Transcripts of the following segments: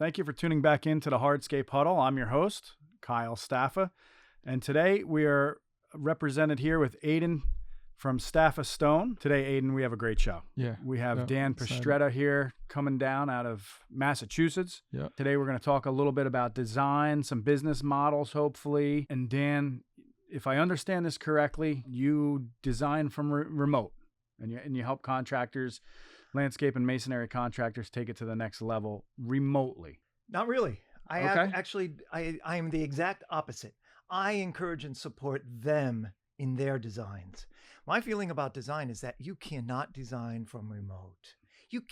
Thank you for tuning back into the Hardscape Huddle. I'm your host, Kyle Staffa, and today we are represented here with Aidan from Staffa Stone. Today, Aidan, we have a great show. Yeah. We have Dan Pestretto here coming down out of Massachusetts. Yeah. Today we're going to talk a little bit about design, some business models, hopefully. And Dan, if I understand this correctly, you design from remote and you help contractors, landscape and masonry contractors take it to the next level remotely. Not really. Okay. I am the exact opposite. I encourage and support them in their designs. My feeling about design is that you cannot design from remote. You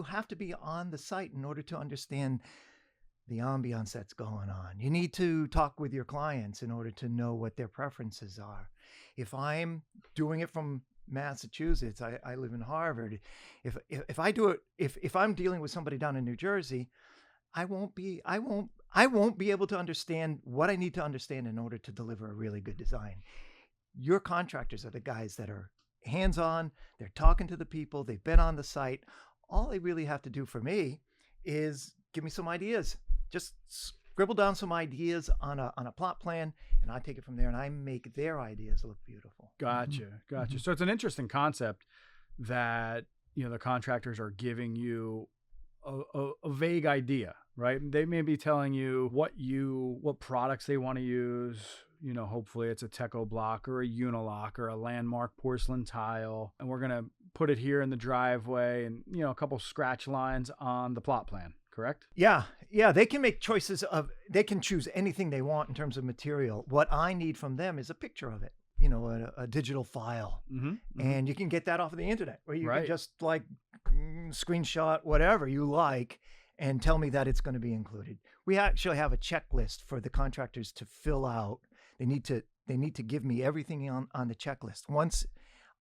have to be on the site in order to understand the ambiance that's going on. You need to talk with your clients in order to know what their preferences are. If I'm doing it from Massachusetts, I live in Harvard. If I'm dealing with somebody down in New Jersey, I won't be able to understand what I need to understand in order to deliver a really good design. Your contractors are the guys that are hands-on. They're talking to the people. They've been on the site. All they really have to do for me is give me some ideas. Just scribble down some ideas on a plot plan, and I take it from there, and I make their ideas look beautiful. Gotcha. Mm-hmm. So it's an interesting concept that, the contractors are giving you a vague idea, right? They may be telling you what products they want to use. Hopefully it's a Teco block or a Unilock or a Landmark porcelain tile, and we're going to put it here in the driveway and, a couple scratch lines on the plot plan. Correct? Yeah. They can make choices they can choose anything they want in terms of material. What I need from them is a picture of it, a digital file. Mm-hmm. And you can get that off of the internet, where you Right. can just screenshot whatever you like and tell me that it's going to be included. We actually have a checklist for the contractors to fill out. They need to give me everything on the checklist. Once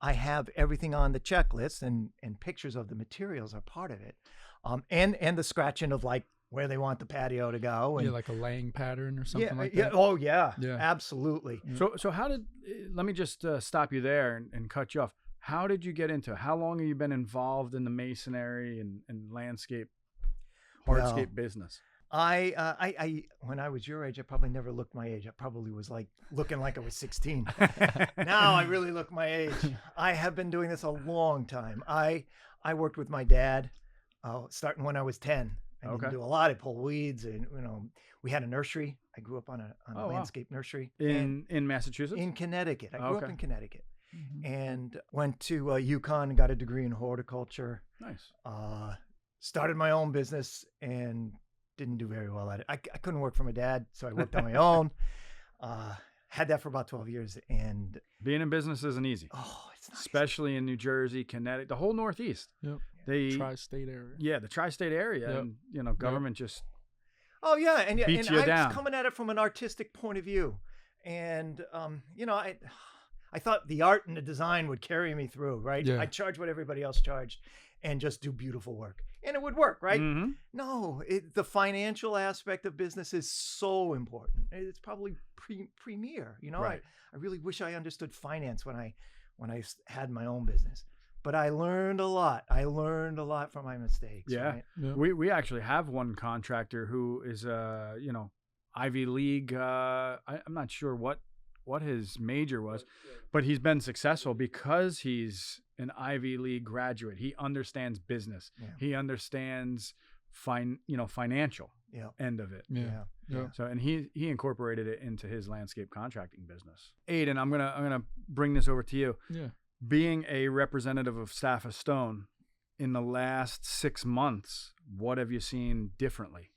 I have everything on the checklist and pictures of the materials are part of it. And the scratching of where they want the patio to go. And, like a laying pattern or something like yeah. that. Oh yeah. Yeah. Absolutely. So let me just stop you there and cut you off. How did you get into it? How long have you been involved in the masonry and landscape, hardscape business? I when I was your age, I probably never looked my age. I probably was looking like I was 16. Now I really look my age. I have been doing this a long time. I worked with my dad starting when I was 10. I didn't do a lot. I pulled weeds, and we had a nursery. I grew up on a landscape nursery in Massachusetts. In Connecticut. I grew up in Connecticut. Mm-hmm. And went to UConn and got a degree in horticulture. Nice. Started my own business and didn't do very well at it. I couldn't work for my dad, so I worked on my own. Had that for about 12 years. And being in business isn't easy. Oh, it's not especially in New Jersey, Connecticut, the whole Northeast. Yep. Tri-state area. Yeah, the tri-state area. Yep. And, government just... Oh, yeah. And I down. was coming at it from an artistic point of view. And, I thought the art and the design would carry me through, right? Yeah. I'd charge what everybody else charged and just do beautiful work. And it would work, right? Mm-hmm. No, the financial aspect of business is so important. It's probably premier. Right. I really wish I understood finance when I had my own business. But I learned a lot. I learned a lot from my mistakes. Yeah. Right? Yeah. We actually have one contractor who is Ivy League. I'm not sure what his major was, but he's been successful because he's an Ivy League graduate. He understands business. Yeah. He understands financial end of it. Yeah. So, and he incorporated it into his landscape contracting business. Aidan, I'm gonna bring this over to you. Yeah. Being a representative of Staffa Stone, in the last 6 months, what have you seen differently,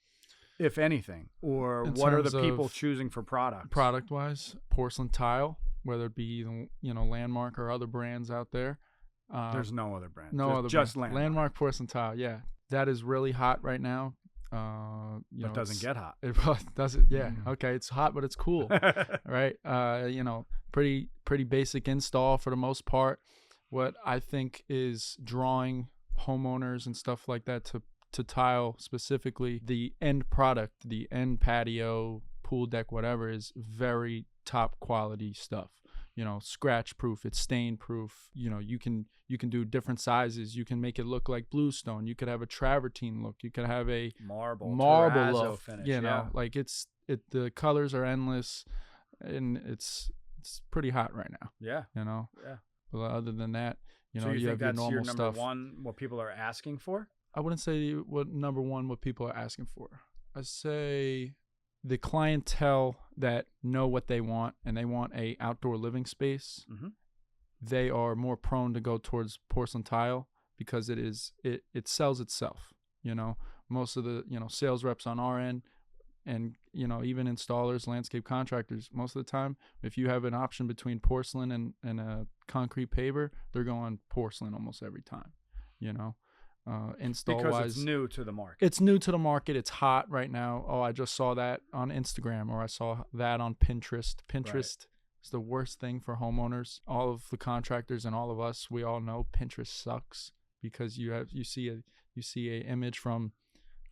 if anything? Or what are the people choosing for products? Product-wise, porcelain tile, whether it be Landmark or other brands out there. There's no other brand. Just Landmark. Landmark porcelain tile, yeah. That is really hot right now. It doesn't get hot. It doesn't. Yeah. Okay. It's hot, but it's cool. Right. Pretty basic install for the most part. What I think is drawing homeowners and stuff like that to tile specifically, the end product, the end patio, pool deck, whatever, is very top quality stuff. scratch proof, it's stain proof. You can do different sizes. You can make it look like bluestone. You could have a travertine look. You could have a marble terrazzo look finish. Like the colors are endless, and it's pretty hot right now. Yeah. But other than that, so you think have your that's normal your number stuff. one, what people are asking for? I wouldn't say number one what people are asking for. I say the clientele that know what they want, and they want a outdoor living space. Mm-hmm. They are more prone to go towards porcelain tile because it sells itself. Most of the sales reps on our end, and even installers, landscape contractors, most of the time, if you have an option between porcelain and a concrete paver, they're going porcelain almost every time. Install because wise, it's new to the market. It's new to the market. It's hot right now. Oh, I just saw that on Instagram, or I saw that on Pinterest. Pinterest is the worst thing for homeowners. All of the contractors and all of us, we all know Pinterest sucks because you see a image from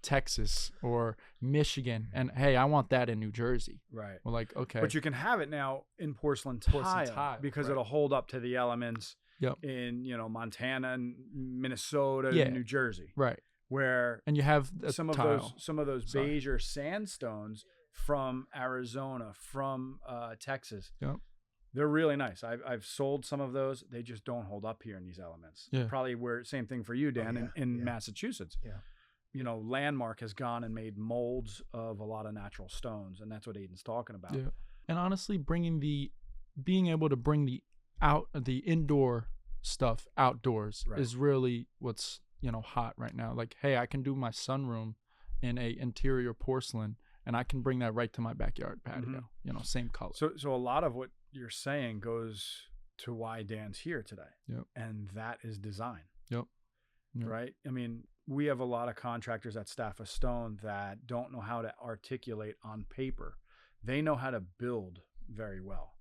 Texas or Michigan, and hey, I want that in New Jersey. Right. Well, like, okay, but you can have it now in porcelain tile because it'll hold up to the elements. Yep. In Montana and Minnesota and New Jersey, right? Where and you have some of those beige or sandstones from Arizona, from Texas. Yep. They're really nice. I've sold some of those. They just don't hold up here in these elements. Yeah. Probably same thing for you, Dan, in Massachusetts. Yeah. Landmark has gone and made molds of a lot of natural stones, and that's what Aidan's talking about. Yeah. And honestly, being able to bring the indoor stuff outdoors is really what's hot right now. Like, hey, I can do my sunroom in a interior porcelain, and I can bring that right to my backyard patio. Mm-hmm. Same color. So a lot of what you're saying goes to why Dan's here today. Yep. And that is design. Yep. Right. I mean, we have a lot of contractors at Staffa Stone that don't know how to articulate on paper. They know how to build very well.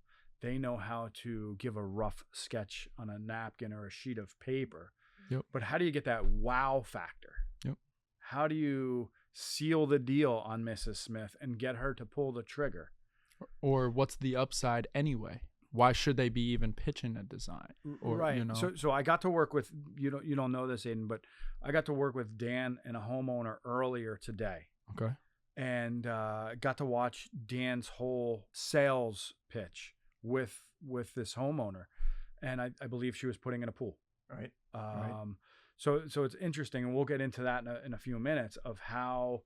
They know how to give a rough sketch on a napkin or a sheet of paper. Yep. But how do you get that wow factor? Yep. How do you seal the deal on Mrs. Smith and get her to pull the trigger? Or what's the upside anyway? Why should they be even pitching a design? Or, right. So I got to work with, you don't know this, Aidan, but I got to work with Dan and a homeowner earlier today. Okay. And got to watch Dan's whole sales pitch with this homeowner, and I believe she was putting in a pool. Right. So it's interesting, and we'll get into that in a few minutes of how,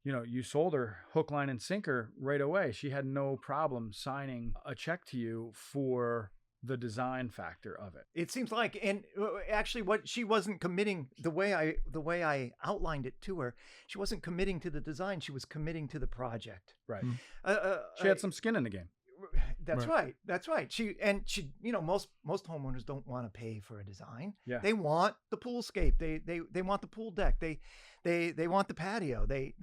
you sold her hook, line, and sinker right away. She had no problem signing a check to you for the design factor of it. It seems like, and actually what she wasn't committing, the way I outlined it to her, she wasn't committing to the design. She was committing to the project. Right. She had some skin in the game. That's right. That's right. She most homeowners don't want to pay for a design. Yeah. They want the poolscape. They want the pool deck. They want the patio. They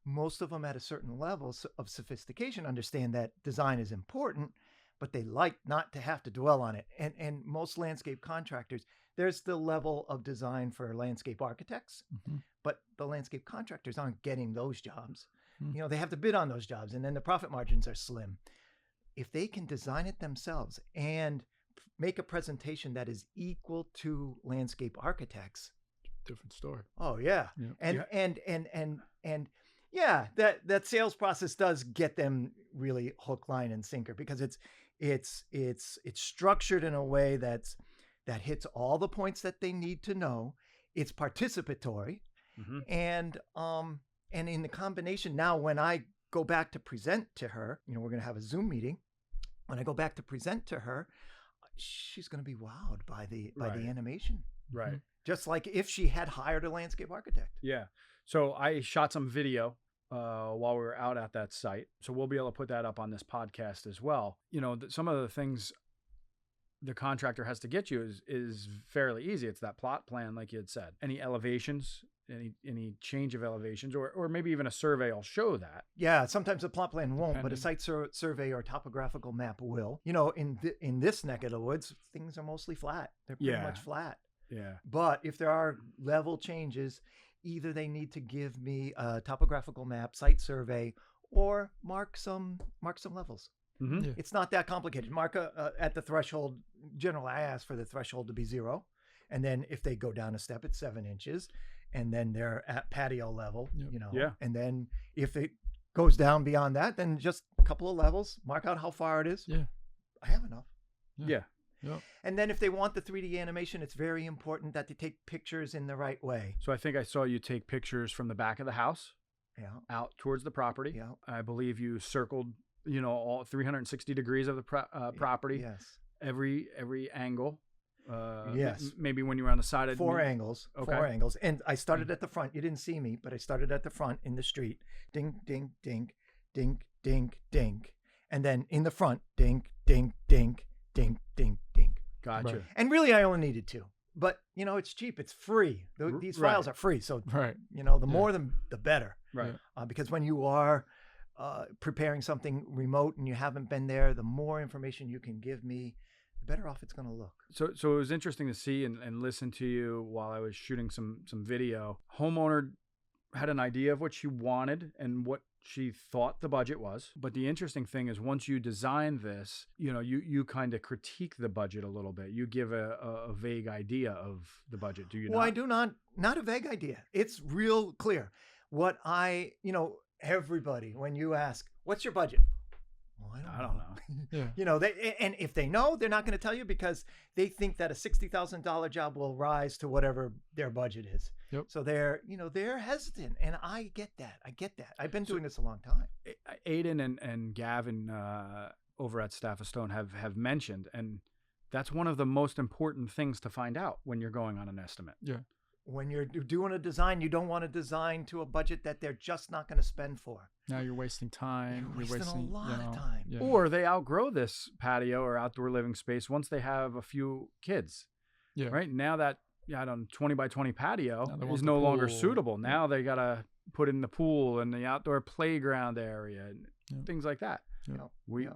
most of them at a certain level of sophistication understand that design is important, but they like not to have to dwell on it. And most landscape contractors, there's the level of design for landscape architects, but the landscape contractors aren't getting those jobs. They have to bid on those jobs, and then the profit margins are slim. If they can design it themselves and make a presentation that is equal to landscape architects, different story. Oh yeah. And yeah, that sales process does get them really hook, line, and sinker, because it's structured in a way that hits all the points that they need to know. It's participatory, and in the combination now, when I go back to present to her, we're going to have a Zoom meeting. When I go back to present to her, she's going to be wowed by the animation. Right. Just like if she had hired a landscape architect. Yeah. So I shot some video while we were out at that site. So we'll be able to put that up on this podcast as well. Some of the things the contractor has to get you is fairly easy. It's that plot plan, like you had said. Any elevations, any change of elevations, or maybe even a survey will show that. Yeah, sometimes a plot plan won't, but a site survey or topographical map will. In this neck of the woods, things are mostly flat. They're pretty much flat. Yeah. But if there are level changes, either they need to give me a topographical map, site survey, or mark some levels. Mhm. Yeah. It's not that complicated. Mark at the threshold. Generally, I ask for the threshold to be 0, and then if they go down a step, it's 7 inches, and then they're at patio level. Yep. Yeah. And then if it goes down beyond that, then just a couple of levels. Mark out how far it is. Yeah. I have enough. Yeah. Yep. And then if they want the 3D animation, it's very important that they take pictures in the right way. So I think I saw you take pictures from the back of the house Yeah. out towards the property. Yeah. I believe you circled, all 360 degrees of the property, Yes. every angle. Yes. Maybe when you were on the side of 4 angles. Okay. 4 angles. And I started at the front. You didn't see me, but I started at the front in the street. Ding, ding, ding, ding, ding, ding. And then in the front, ding, ding, ding, ding, ding, ding. Gotcha. Right. And really, I only needed 2. But, it's cheap. It's free. These Right. files are free. So, Right. the more the better. Right. Because when you are preparing something remote and you haven't been there, the more information you can give me, the better off it's going to look. So it was interesting to see and listen to you while I was shooting some video. Homeowner had an idea of what she wanted and what she thought the budget was. But the interesting thing is once you design this, you kind of critique the budget a little bit. You give a vague idea of the budget. Do you Well, not? I do not a vague idea. It's real clear. What everybody, when you ask, what's your budget? Well, I don't know. Yeah. And if they know, they're not going to tell you because they think that a $60,000 job will rise to whatever their budget is. Yep. So they're hesitant, and I get that. I've been doing this a long time. Aidan and Gavin over at Staffa Stone have mentioned, and that's one of the most important things to find out when you're going on an estimate. Yeah. When you're doing a design, you don't want to design to a budget that they're just not going to spend for. Now you're wasting time. You're wasting a lot of time. Yeah. Or they outgrow this patio or outdoor living space once they have a few kids. Yeah. Right now that 20 by 20 patio Now they want is the no longer pool. suitable. Now they got to put in the pool and the outdoor playground area and Yeah. things like that. Yeah.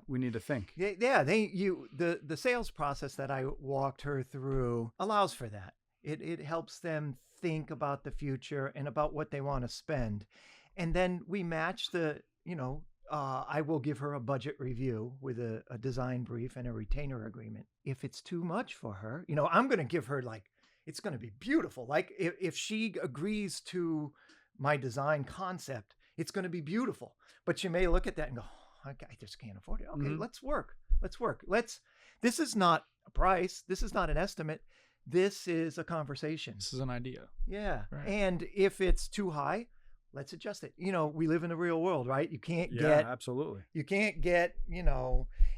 We need to think. The sales process that I walked her through allows for that. It helps them think about the future and about what they want to spend. And then we match I will give her a budget review with a design brief and a retainer agreement. If it's too much for her, I'm going to give her it's going to be beautiful. Like if she agrees to my design concept, it's going to be beautiful. But she may look at that and go, I just can't afford it. Okay, Mhm. let's work. This is not a price. This is not an estimate. This is a conversation. This is an idea. Yeah. Right. And if it's too high, let's adjust it. We live in the real world, right? You can't Absolutely. get,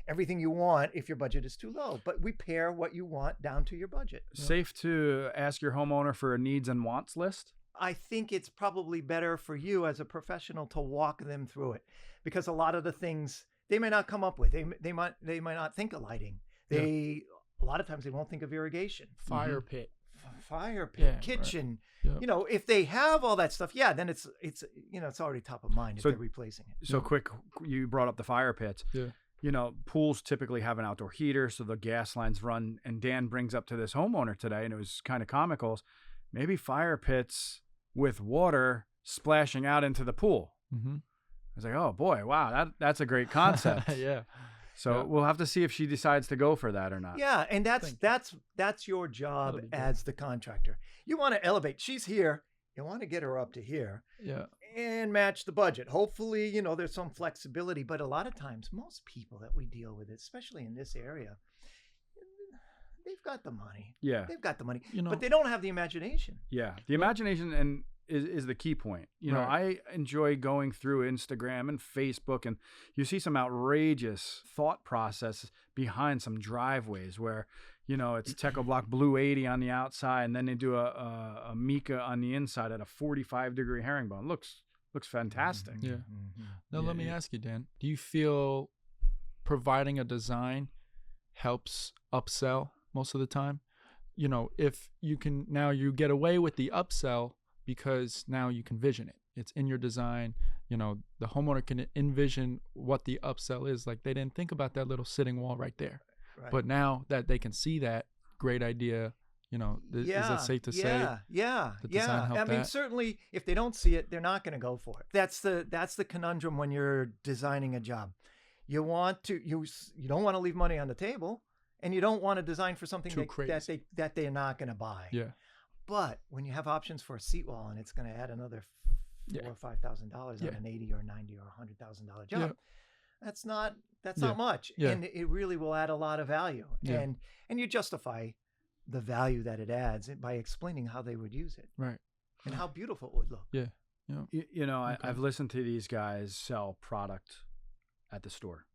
everything you want if your budget is too low. But we pare what you want down to your budget. Safe to ask your homeowner for a needs and wants list? I think it's probably better for you as a professional to walk them through it because a lot of the things they may not come up with. They might not think of lighting. A lot of times they won't think of irrigation, Fire pit. kitchen. Right. Yeah. If they have all that stuff, then it's already top of mind if they're replacing it. So quick, you brought up the fire pits. Yeah. Pools typically have an outdoor heater, so the gas lines run. And Dan brings up to this homeowner today, and it was kind of comical, maybe fire pits with water splashing out into the pool. Mm-hmm. I was like, oh boy, wow, that's a great concept. Yeah. So Yeah. we'll have to see if she decides to go for that or not. Yeah, and that's your job That'll be as the contractor. You want to elevate. She's here. You want to get her up to here Yeah. and match the budget. Hopefully, there's some flexibility, but a lot of times, most people that we deal with, especially in this area, they've got the money. Yeah. They've got the money, You know- but they don't have the imagination. Yeah. The imagination is the key point. Right. I enjoy going through Instagram and Facebook, and you see some outrageous thought process behind some driveways where, it's Techo Block Blue 80 on the outside, and then they do a Mica on the inside at a 45-degree herringbone. Looks fantastic. Yeah. Mm-hmm. Now, Yeah, let me yeah. ask you, Dan, do you feel providing a design helps upsell most of the time? If you can, now you get away with the upsell because now you can vision it. It's in your design. The homeowner can envision what the upsell is. Like they didn't think about that little sitting wall right there. Right. But now that they can see that, great idea. Is it safe to say? Yeah. the design helped I mean, that? certainly, if they don't see it, they're not going to go for it. That's the conundrum when you're designing a job. You want to you don't want to leave money on the table, and you don't want to design for something Too that they're not going to buy. Yeah. But when you have options for a seat wall and it's going to add another $4,000 or $5,000 on an $80,000 or $90,000 or $100,000 job, that's not much, and it really will add a lot of value. And you justify the value that it adds by explaining how they would use it, right, and how beautiful it would look. You know, I've listened to these guys sell product at the store.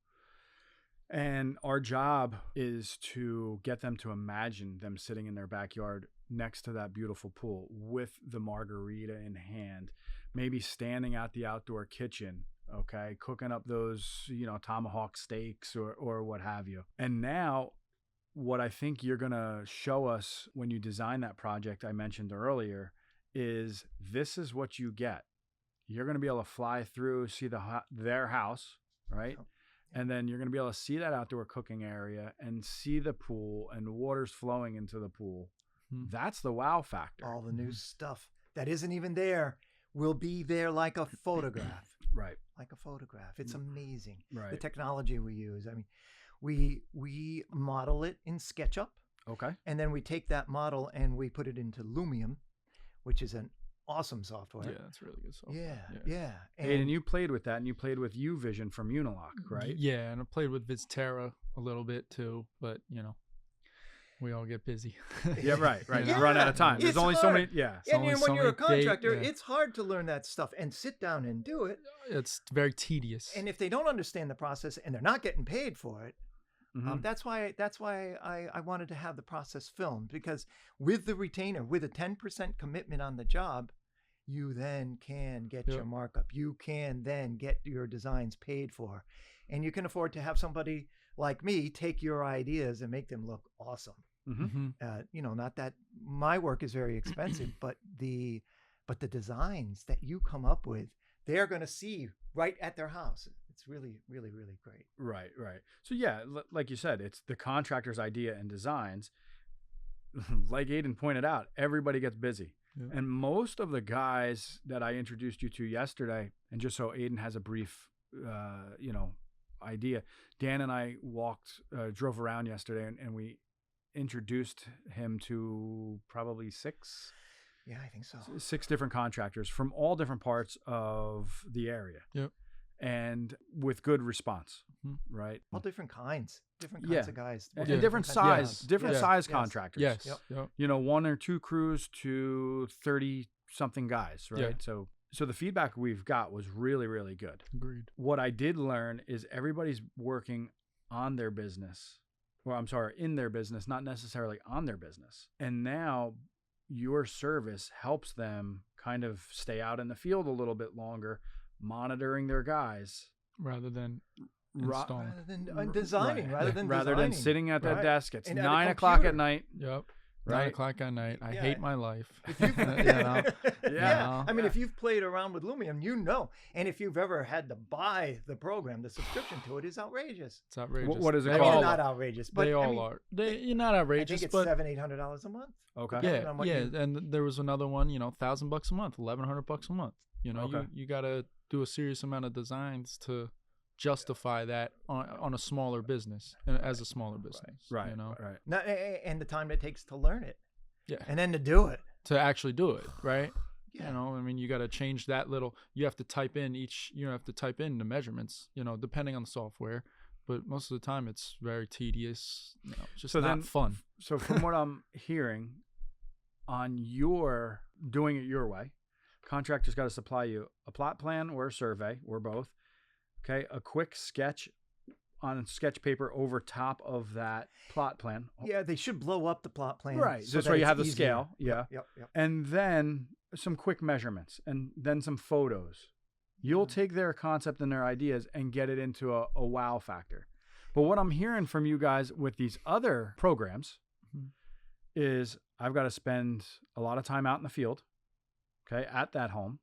And our job is to get them to imagine them sitting in their backyard next to that beautiful pool with the margarita in hand, maybe standing at the outdoor kitchen, okay, cooking up those, you know, tomahawk steaks or what have you. And now what I think you're going to show us when you design that project I mentioned earlier is this is what you get. You're going to be able to fly through, see their house, right? And then you're going to be able to see that outdoor cooking area and see the pool and water's flowing into the pool. That's the wow factor. All the new stuff that isn't even there will be there like a photograph. Right. Like a photograph. It's amazing. Right. The technology we use. I mean, we model it in SketchUp. Okay. And then we take that model and we put it into Lumium, which is an awesome software. Yeah, that's really good software. Yeah. And you played with that, and you played with UVision from Unilock, right? Yeah, and I played with Vizterra a little bit too, but you know, we all get busy. Yeah, right. You run out of time. There's only so many. Yeah. And when you're a contractor, it's hard to learn that stuff and sit down and do it. It's very tedious. And if they don't understand the process and they're not getting paid for it, that's why I wanted to have the process filmed, because with the retainer, with a 10% commitment on the job, you then can get your markup. You can then get your designs paid for, and you can afford to have somebody like me take your ideas and make them look awesome. You know, not that my work is very expensive, but the designs that you come up with, they're going to see right at their house. It's really, really, really great. Right. So yeah, like you said, it's the contractor's idea and designs. Like Aidan pointed out, everybody gets busy. Yeah. And most of the guys that I introduced you to yesterday, and just so Aidan has a brief, idea, Dan and I drove around yesterday and we introduced him to probably 6. Yeah, I think so. 6 different contractors from all different parts of the area. Yep. And with good response, right? All different kinds of guys. And different size contractors. Yes. Yep. You know, 1 or 2 crews to 30 something guys, right? Yeah. So the feedback we've got was really, really good. Agreed. What I did learn is everybody's working on their business. Well, I'm sorry, in their business, not necessarily on their business. And now your service helps them kind of stay out in the field a little bit longer, monitoring their guys rather than installing, rather than sitting at that desk. It's and 9 o'clock at night. Yep. Right? 9 o'clock at night. I hate my life. I mean, if you've played around with Lumium, you know. And if you've ever had to buy the program, the subscription to it is outrageous. It's outrageous. What is it I called? mean, not outrageous, but they all are. You're not outrageous. I think it's but $700-800 a month. Okay. Yeah. And there was another one, $1,000 a month, $1,100 a month. You got to do a serious amount of designs to justify that on a smaller business, as a smaller business. Right. Right. And the time it takes to learn it. Yeah. And then to do it. To actually do it, right? Yeah. I mean, you got to change that little. You have to type in the measurements. Depending on the software, but most of the time it's very tedious. Just not fun. So from what I'm hearing, on your doing it your way, contractor's got to supply you a plot plan or a survey or both. Okay, a quick sketch on sketch paper over top of that plot plan. Yeah, they should blow up the plot plan. Right. So that's why you have the easier. scale. Yeah. Yep. And then some quick measurements and then some photos. You'll take their concept and their ideas and get it into a wow factor. But what I'm hearing from you guys with these other programs is I've got to spend a lot of time out in the field, okay, at that home,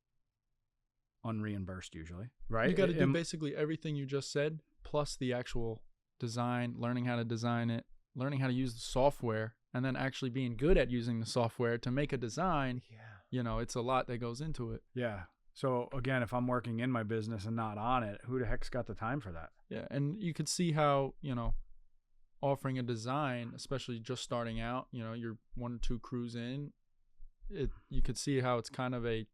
unreimbursed usually, right? You got to do basically everything you just said, plus the actual design, learning how to design it, learning how to use the software, and then actually being good at using the software to make a design. Yeah. It's a lot that goes into it. Yeah. So again, if I'm working in my business and not on it, who the heck's got the time for that? Yeah, and you could see how, offering a design, especially just starting out, you're 1 or 2 crews in, you could see how it's kind of a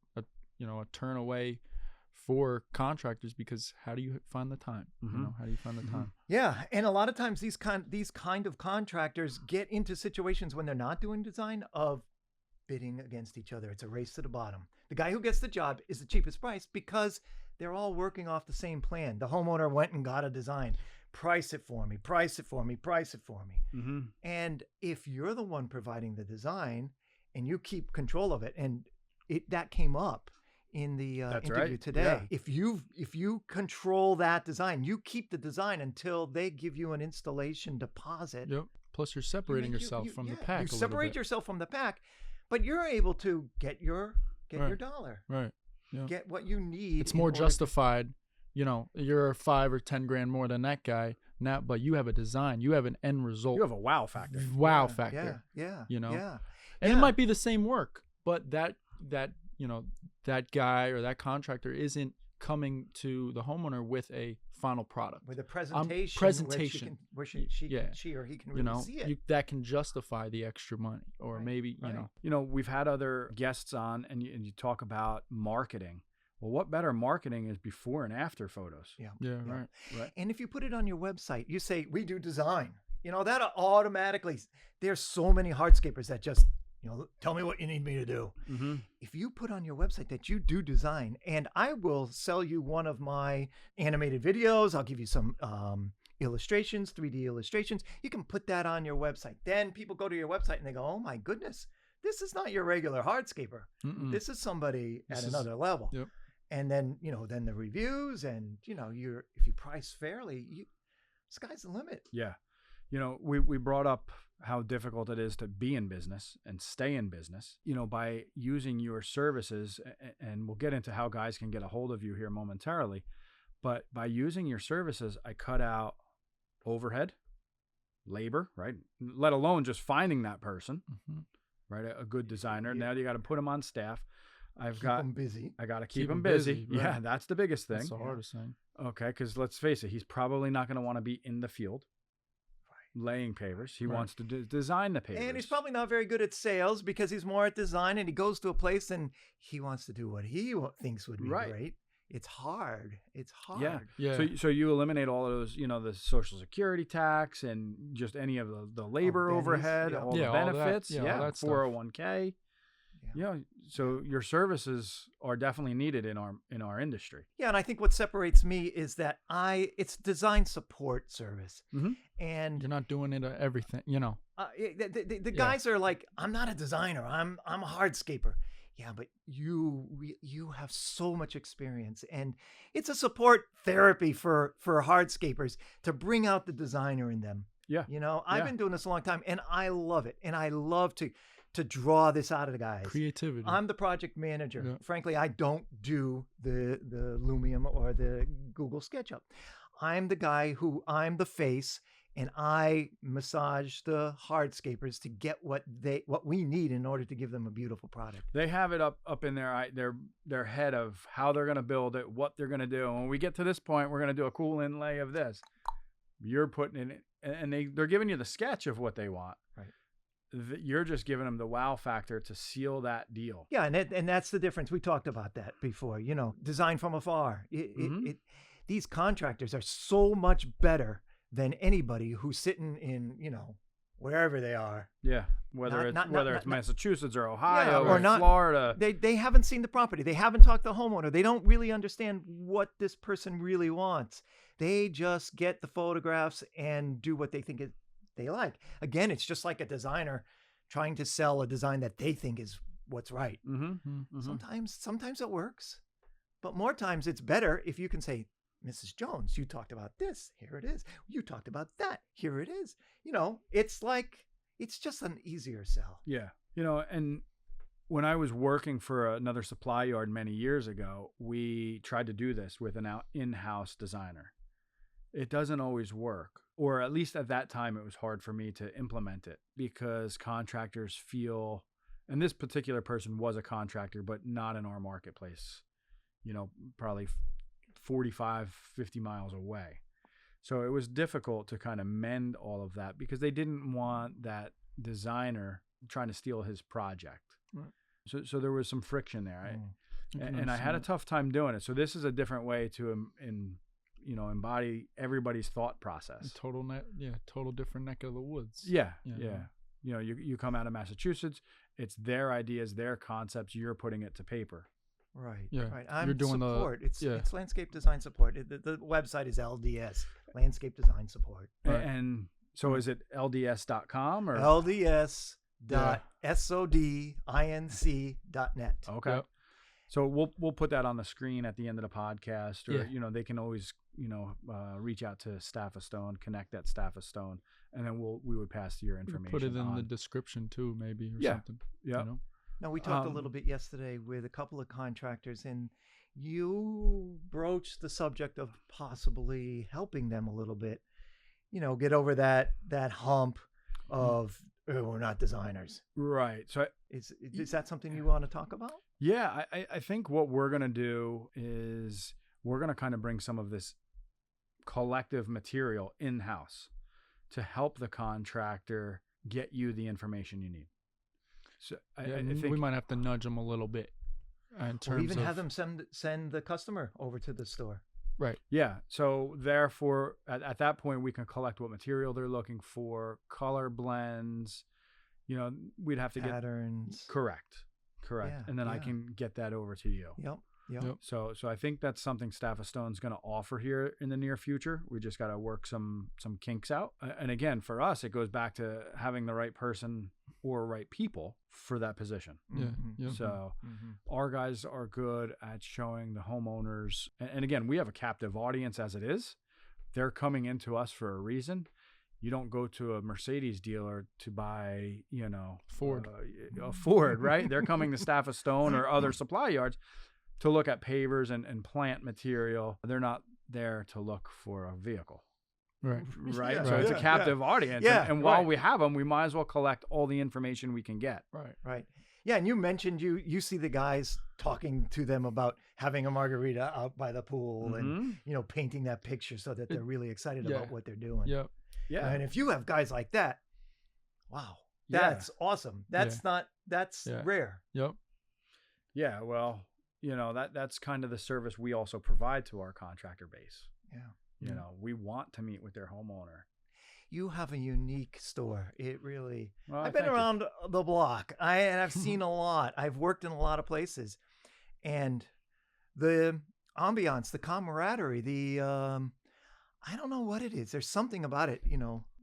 turn away for contractors, because how do you find the time? How do you find the time? Yeah, and a lot of times these kind of contractors get into situations when they're not doing design of bidding against each other. It's a race to the bottom. The guy who gets the job is the cheapest price because they're all working off the same plan. The homeowner went and got a design. Price it for me, price it for me, price it for me. And if you're the one providing the design and you keep control of it, and that came up in the interview today. Yeah. If you control that design, you keep the design until they give you an installation deposit. Yep. Plus, you're separating yourself from the pack. You separate yourself from the pack, but you're able to get your dollar. Right. Yeah. Get what you need. It's more justified. You're 5 or 10 grand more than that guy now, but you have a design. You have an end result. You have a wow factor. Wow factor. Yeah. And it might be the same work, but that guy or that contractor isn't coming to the homeowner with a final product, with a presentation where she or he can really see it. That can justify the extra money, or maybe we've had other guests on, and you talk about marketing. Well, what better marketing is before and after photos? Right. And if you put it on your website, you say, we do design, that automatically, there's so many hardscapers that just, tell me what you need me to do. If you put on your website that you do design, and I will sell you one of my animated videos, I'll give you some illustrations, 3D illustrations. You can put that on your website. Then people go to your website and they go, oh my goodness, this is not your regular hardscaper. This is somebody at another level. Yep. And then, then the reviews, and, if you price fairly, sky's the limit. Yeah. We brought up how difficult it is to be in business and stay in business, by using your services, and we'll get into how guys can get a hold of you here momentarily, but by using your services, I cut out overhead, labor, right? Let alone just finding that person, right? A good designer. Now you got to put them on staff. Keep them busy. I got to keep them busy. Right. Yeah, that's the biggest thing. That's the hardest thing. Okay, because let's face it, he's probably not going to want to be in the field laying pavers. He wants to design the pavers. And he's probably not very good at sales because he's more at design, and he goes to a place and he wants to do what he thinks would be great. It's hard. Yeah. So you eliminate all of those, the Social Security tax and just any of the labor overhead, all the benefits, all that 401k. So your services are definitely needed in our industry. Yeah, and I think what separates me is that it's design support service, and you're not doing it everything. The guys are like, I'm not a designer. I'm a hardscaper. Yeah, but you have so much experience, and it's a support therapy for hardscapers to bring out the designer in them. Yeah, I've been doing this a long time, and I love it, and I love to draw this out of the guys. Creativity. I'm the project manager. Yeah. Frankly, I don't do the Lumium or the Google SketchUp. I'm the guy I'm the face, and I massage the hardscapers to get what we need in order to give them a beautiful product. They have it up in their head of how they're going to build it, what they're going to do. And when we get to this point, we're going to do a cool inlay of this. You're putting in it, and they're giving you the sketch of what they want. Right. You're just giving them the wow factor to seal that deal. Yeah, and that's the difference. We talked about that before. Design from afar. These contractors are so much better than anybody who's sitting in, wherever they are. Yeah, whether it's Massachusetts or Ohio or not, Florida. They haven't seen the property. They haven't talked to the homeowner. They don't really understand what this person really wants. They just get the photographs and do what they think they like. Again, it's just like a designer trying to sell a design that they think is what's right. Sometimes it works, but more times it's better if you can say, Mrs. Jones, you talked about this. Here it is. You talked about that. Here it is. It's just an easier sell. Yeah. And when I was working for another supply yard many years ago, we tried to do this with an in-house designer. It doesn't always work, or at least at that time, it was hard for me to implement it because contractors feel, and this particular person was a contractor, but not in our marketplace. probably 45, 50 miles away. So it was difficult to kind of mend all of that because they didn't want that designer trying to steal his project. Right. So there was some friction there. And I had a tough time doing it. So this is a different way to embody everybody's thought process. Total different neck of the woods. Yeah. You come out of Massachusetts, it's their ideas, their concepts, you're putting it to paper. Right. Yeah. Right. I'm You're doing support. It's landscape design support. The website is LDS, Landscape Design Support. Right. And so is it LDS.com or LDS.sodinc.net. Okay. Yep. So we'll put that on the screen at the end of the podcast, or they can always reach out to Staffa Stone, connect at Staffa Stone, and then we would pass your information. Put it in the description too, maybe or something. Yeah. Now, we talked a little bit yesterday with a couple of contractors, and you broached the subject of possibly helping them a little bit, get over that hump of, we're not designers. Right. So is that something you want to talk about? Yeah, I think what we're going to do is we're going to kind of bring some of this collective material in-house to help the contractor get you the information you need. So I think we might have to nudge them a little bit in terms or even of have them send the customer over to the store. Right. Yeah. So therefore, at that point, we can collect what material they're looking for, color blends. We'd have to patterns. Correct. Yeah, and then I can get that over to you. Yep. So I think that's something Staffa Stone's going to offer here in the near future. We just got to work some kinks out. And again, for us, it goes back to having the right person or right people for that position. So our guys are good at showing the homeowners. And again, we have a captive audience as it is. They're coming into us for a reason. You don't go to a Mercedes dealer to buy, Ford, a Ford, right? They're coming to Staffa Stone or other supply yards to look at pavers and plant material. They're not there to look for a vehicle. Right. Yeah, so it's a captive audience. Yeah, and while we have them, we might as well collect all the information we can get. Right. Yeah, and you mentioned you see the guys talking to them about having a margarita out by the pool and, painting that picture so that they're really excited about what they're doing. Yep. Yeah. And if you have guys like that, wow, that's awesome. That's rare. Yep. Yeah. Well, that's kind of the service we also provide to our contractor base. Yeah. We want to meet with their homeowner. You have a unique store. It really, Well, I've been thank you. around the block. I've seen a lot. I've worked in a lot of places, and the ambiance, the camaraderie, I don't know what it is. There's something about it,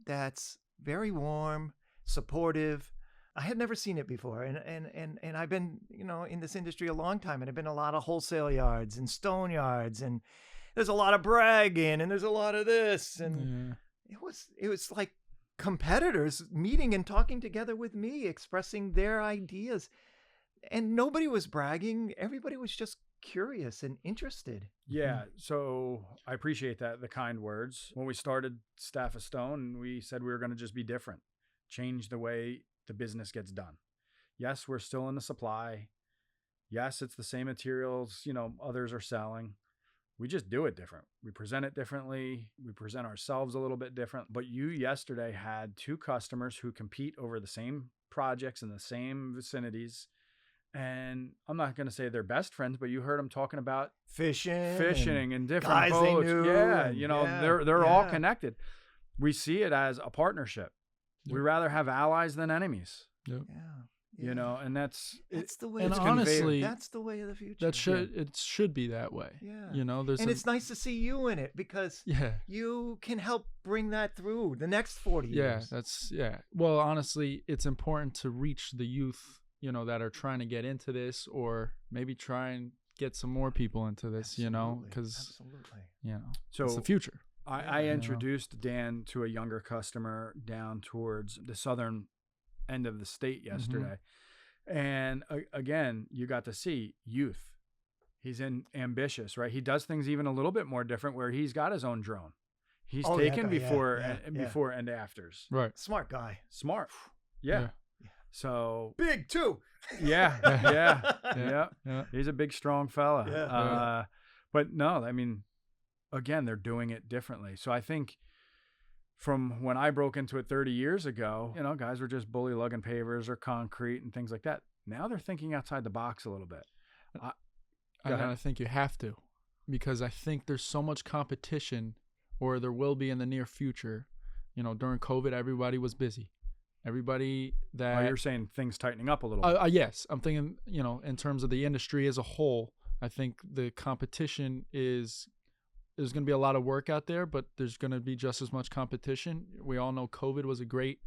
that's very warm, supportive. I had never seen it before. And I've been, in this industry a long time, and I've been in a lot of wholesale yards and stone yards, and there's a lot of bragging and there's a lot of this. And it was like competitors meeting and talking together with me, expressing their ideas. And nobody was bragging. Everybody was just curious and interested. Yeah. So I appreciate that, the kind words. When we started Staffa Stone, we said we were going to just be different, change the way the business gets done. Yes, we're still in the supply. Yes, it's the same materials, others are selling. We just do it different. We present it differently. We present ourselves a little bit different. But you yesterday had two customers who compete over the same projects in the same vicinities. And I'm not going to say they're best friends, but you heard them talking about fishing and different guys boats. they knew. Yeah, they're all connected. We see it as a partnership. Yep. We rather have allies than enemies. Yep. And that's the way. And it's honestly, that's the way of the future. It should be that way. Yeah. It's nice to see you in it because you can help bring that through the next 40 years. Well, honestly, it's important to reach the youth, that are trying to get into this, or maybe try and get some more people into this, because so it's the future. I introduced Dan to a younger customer down towards the southern end of the state yesterday. And again, you got to see youth. He's ambitious, right? He does things even a little bit more different, where he's got his own drone. He's taken before and afters. Right. Smart guy. Smart. Yeah. So Big too. yeah. He's a big, strong fella. Yeah. But no, I mean, again, they're doing it differently. So I think from when I broke into it 30 years ago, guys were just bully lugging pavers or concrete and things like that. Now they're thinking outside the box a little bit. I think you have to, because I think there's so much competition, or there will be in the near future. During COVID, everybody was busy. Everybody that... Oh, you're saying things tightening up a little bit. Yes. I'm thinking, in terms of the industry as a whole, I think the competition there's going to be a lot of work out there, but there's going to be just as much competition. We all know COVID was a great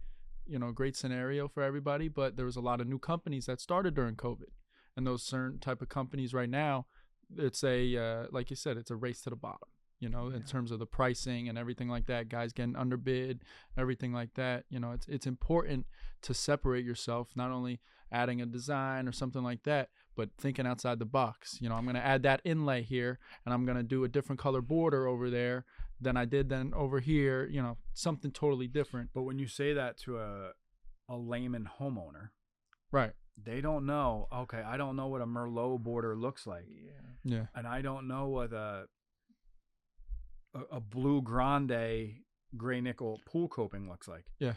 scenario for everybody, but there was a lot of new companies that started during COVID. And those certain type of companies right now, it's like you said, it's a race to the bottom, in terms of the pricing and everything like that, guys getting underbid, everything like that. It's important to separate yourself, not only adding a design or something like that, but thinking outside the box. I'm going to add that inlay here, and I'm going to do a different color border over there than I did then over here, something totally different. But when you say that to a layman homeowner, right, they don't know, okay, I don't know what a Merlot border looks like. Yeah. And I don't know what a blue grande gray nickel pool coping looks like. Yeah.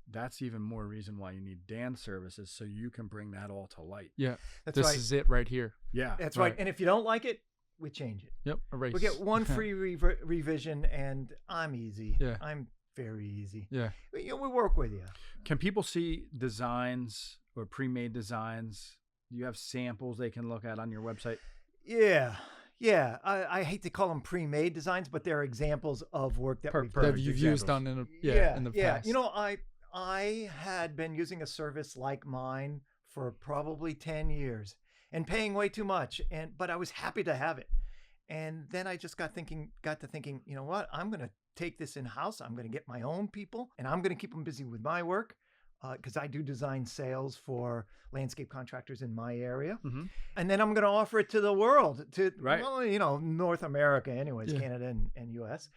That's even more reason why you need Dan's services, so you can bring that all to light. Yeah. That's right. This is it right here. Yeah. That's right. And if you don't like it, we change it. Yep. Erase. We get one free revision, and I'm easy. Yeah. I'm very easy. Yeah. We work with you. Can people see designs or pre-made designs? Do you have samples they can look at on your website? Yeah. I hate to call them pre-made designs, but they're examples of work that you've used in the past. I had been using a service like mine for probably 10 years and paying way too much, but I was happy to have it. And then I just got to thinking, you know what? I'm going to take this in-house. I'm going to get my own people, and I'm going to keep them busy with my work, because I do design sales for landscape contractors in my area. Mm-hmm. And then I'm going to offer it to the world, to right. North America anyways, Canada and US.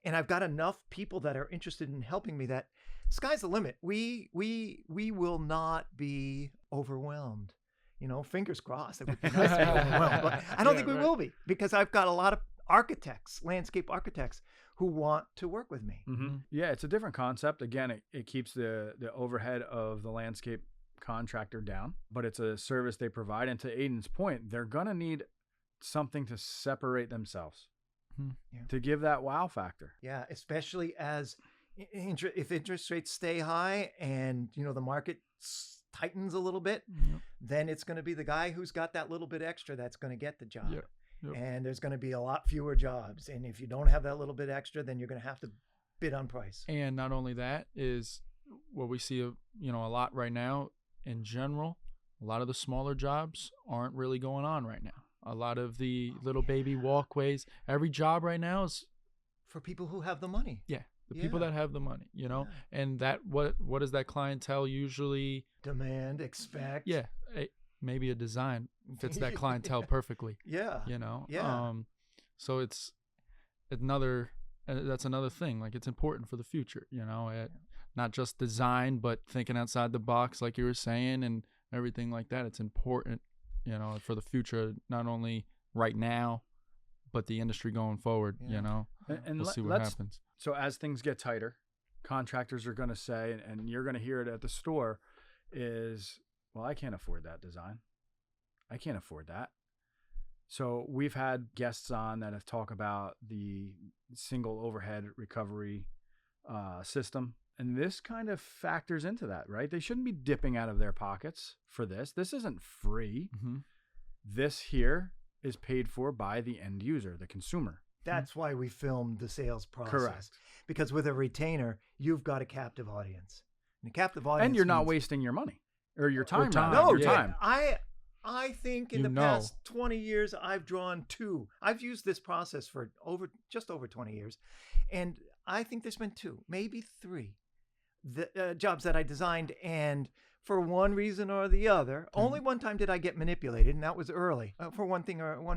And I've got enough people that are interested in helping me that sky's the limit. We will not be overwhelmed. Fingers crossed. It would be nice to be overwhelmed, but I don't think we will be, because I've got a lot of architects, landscape architects, who want to work with me. Mm-hmm. Yeah, it's a different concept. Again, it keeps the overhead of the landscape contractor down, but it's a service they provide. And to Aidan's point, they're going to need something to separate themselves, to give that wow factor. Yeah, especially as if interest rates stay high and the market tightens a little bit, then it's going to be the guy who's got that little bit extra that's going to get the job. Yep. And there's going to be a lot fewer jobs. And if you don't have that little bit extra, then you're going to have to bid on price. And not only that, is what we see a lot right now in general. A lot of the smaller jobs aren't really going on right now. A lot of the little baby walkways, every job right now is for people who have the money. Yeah. The people that have the money, and that what does that clientele usually demand, expect? Yeah. Maybe a design fits that clientele perfectly. Yeah. So it's another, that's another thing. Like, it's important for the future, not just design, but thinking outside the box, like you were saying, and everything like that. It's important, for the future, not only right now, but the industry going forward, and we'll see what happens. So as things get tighter, contractors are going to say, and you're going to hear it at the store, is, well, I can't afford that design. I can't afford that. So we've had guests on that have talked about the single overhead recovery system. And this kind of factors into that, right? They shouldn't be dipping out of their pockets for this. This isn't free. Mm-hmm. This here is paid for by the end user, the consumer. That's why we filmed the sales process. Correct. Because with a retainer, you've got a captive audience. And a captive audience. And you're not wasting your money or your time. Time. I think in the past 20 years, I've drawn two. I've used this process for just over 20 years. And I think there's been two, maybe three jobs that I designed. And for one reason or the other, only one time did I get manipulated, and that was early. For one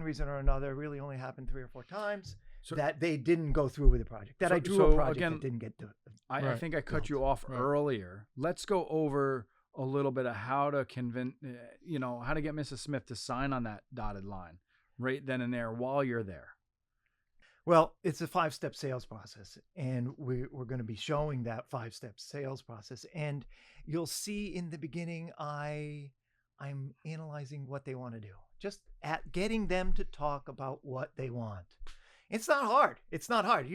reason or another, it really only happened 3 or 4 times that they didn't go through with the project. That I drew a project that didn't get to it. I think I cut you off earlier. Let's go over a little bit of how to convince, how to get Mrs. Smith to sign on that dotted line right then and there while you're there? Well, it's a 5-step sales process, and we're going to be showing that 5-step sales process. And you'll see in the beginning, I'm analyzing what they want to do, just at getting them to talk about what they want. It's not hard. It's not hard.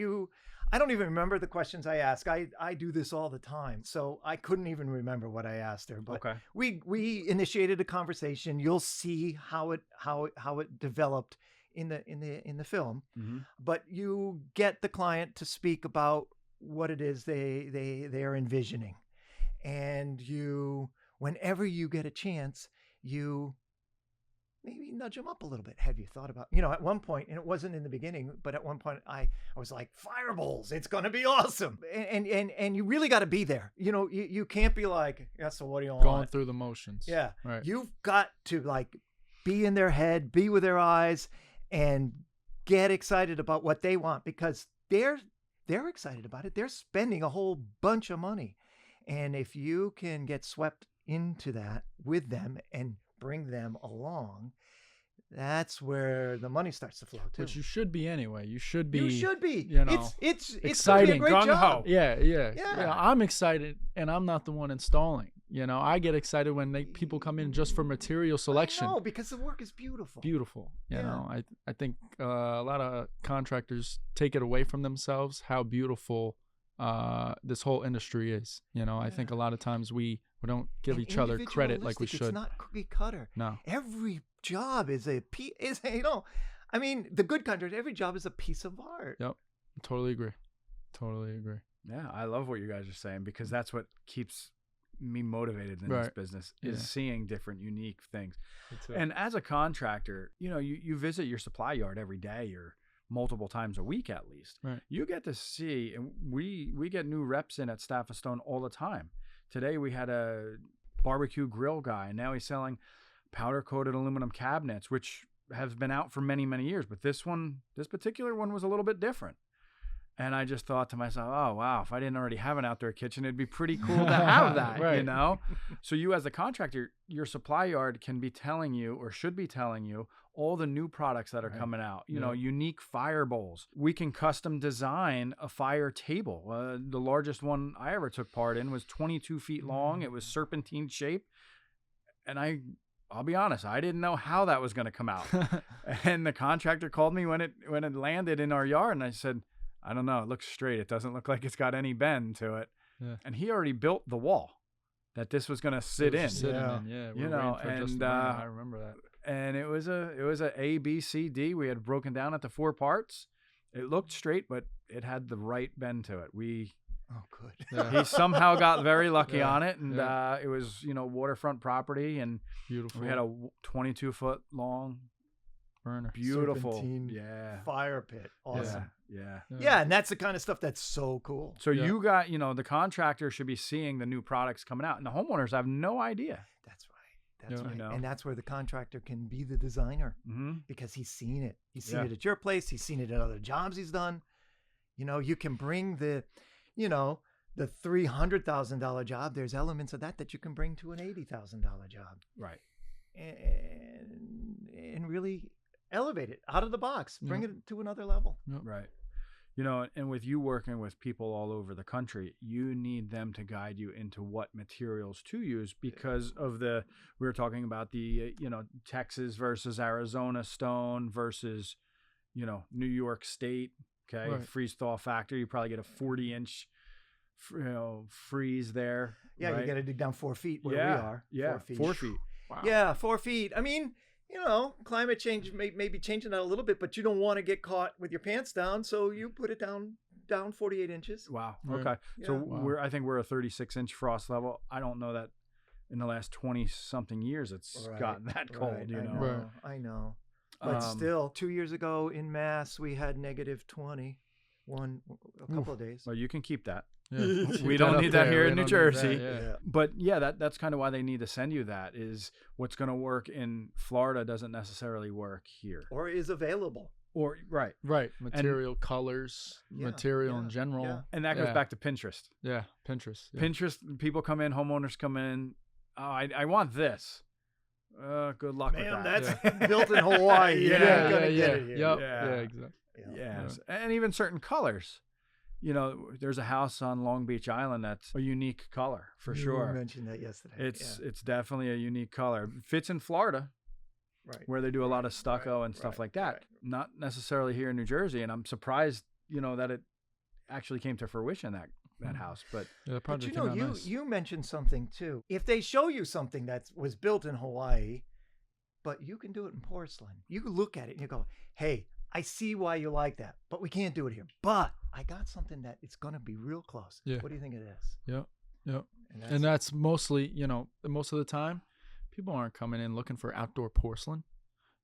I don't even remember the questions I ask. I do this all the time, so I couldn't even remember what I asked her. But Okay. we initiated a conversation. You'll see how it developed in the film. Mm-hmm. But you get the client to speak about what it is they are envisioning, and whenever you get a chance, you maybe nudge them up a little bit. Have you thought about, at one point, and it wasn't in the beginning, but at one point I was like, fire bowls, it's going to be awesome. And you really got to be there. You can't be like, yeah, so what do you want? Going through the motions. Yeah. Right. You've got to like be in their head, be with their eyes, and get excited about what they want, because they're excited about it. They're spending a whole bunch of money. And if you can get swept into that with them and bring them along, that's where the money starts to flow too. Which you should be anyway. You should be. It's exciting. Gonna be a great job. Yeah. I'm excited, and I'm not the one installing. I get excited when people come in just for material selection. No, because the work is beautiful. Beautiful. I think a lot of contractors take it away from themselves how beautiful this whole industry is. I think a lot of times we don't give each other credit like we should. It's not cookie cutter. No. Every job is the good contractor, every job is a piece of art. Yep. Totally agree. Yeah, I love what you guys are saying, because that's what keeps me motivated in this business, is seeing different unique things. And as a contractor, you visit your supply yard every day or multiple times a week at least. Right. You get to see, and we get new reps in at Staffa Stone all the time. Today we had a barbecue grill guy, and now he's selling powder coated aluminum cabinets, which has been out for many, many years. But this particular one was a little bit different. And I just thought to myself, oh, wow, if I didn't already have an outdoor kitchen, it'd be pretty cool to have that, Right. So you as a contractor, your supply yard can be telling you, or should be telling you, all the new products that are coming out, unique fire bowls. We can custom design a fire table. The largest one I ever took part in was 22 feet long. It was serpentine shaped. And I'll be honest, I didn't know how that was going to come out. And the contractor called me when it landed in our yard, and I said, I don't know. It looks straight. It doesn't look like it's got any bend to it. Yeah. And he already built the wall that this was going to sit in. I remember that. And it was a A, B, C, D. We had broken down into 4 parts. It looked straight, but it had the right bend to it. Good. Yeah. He somehow got very lucky on it, and it was waterfront property, and Beautiful. we had a 22-foot long burner. Beautiful. Serpentine fire pit. Awesome. Yeah. And that's the kind of stuff that's so cool. So you got, the contractor should be seeing the new products coming out, and the homeowners have no idea. That's right. That's right. You know. And that's where the contractor can be the designer, because he's seen it. He's seen it at your place. He's seen it at other jobs he's done. You can bring the $300,000 job. There's elements of that you can bring to an $80,000 job. Right. And really elevate it out of the box, bring it to another level. Yep. Right. And with you working with people all over the country, you need them to guide you into what materials to use, because of we were talking about the, Texas versus Arizona stone versus, New York State. Okay. Right. Freeze thaw factor. You probably get a 40-inch, freeze there. Yeah. right? You got to dig down 4 feet where we are. Yeah. 4 feet. Wow. Yeah. 4 feet. I mean, climate change may be changing that a little bit, but you don't want to get caught with your pants down, so you put it down 48 inches. Wow. Right. Okay. Yeah. So Wow. I think we're a 36-inch frost level. I don't know that in the last 20-something years it's gotten that cold. Right. I know. But still, 2 years ago in Mass, we had negative 20 a couple of days. Well, you can keep that. Yeah. We don't need that here in New Jersey. Yeah. But that's kind of why they need to send you that, is what's going to work in Florida doesn't necessarily work here. Or is available. Or right. Material, colors, material in general. Yeah. And that goes back to Pinterest. Yeah. Pinterest. Yeah. Pinterest, people come in, homeowners come in, oh, I want this. Good luck with Man, that. that's built in Hawaii. You're not gonna get it here. Yep. Yeah. Yeah, exactly. Yes. And even certain colors. You know, there's a house on Long Beach Island that's a unique color for sure. You mentioned that yesterday. It's definitely a unique color. Fits in Florida, right. where they do a lot of stucco and stuff like that. Right. Not necessarily here in New Jersey, and I'm surprised, that it actually came to fruition that house. But Yeah, the But project you know, came out nice. you mentioned something too. If they show you something that was built in Hawaii, but you can do it in porcelain, you can look at it and you go, "Hey, I see why you like that, but we can't do it here. But I got something that it's going to be real close." Yeah. What do you think it is? Yep. And that's mostly, most of the time, people aren't coming in looking for outdoor porcelain,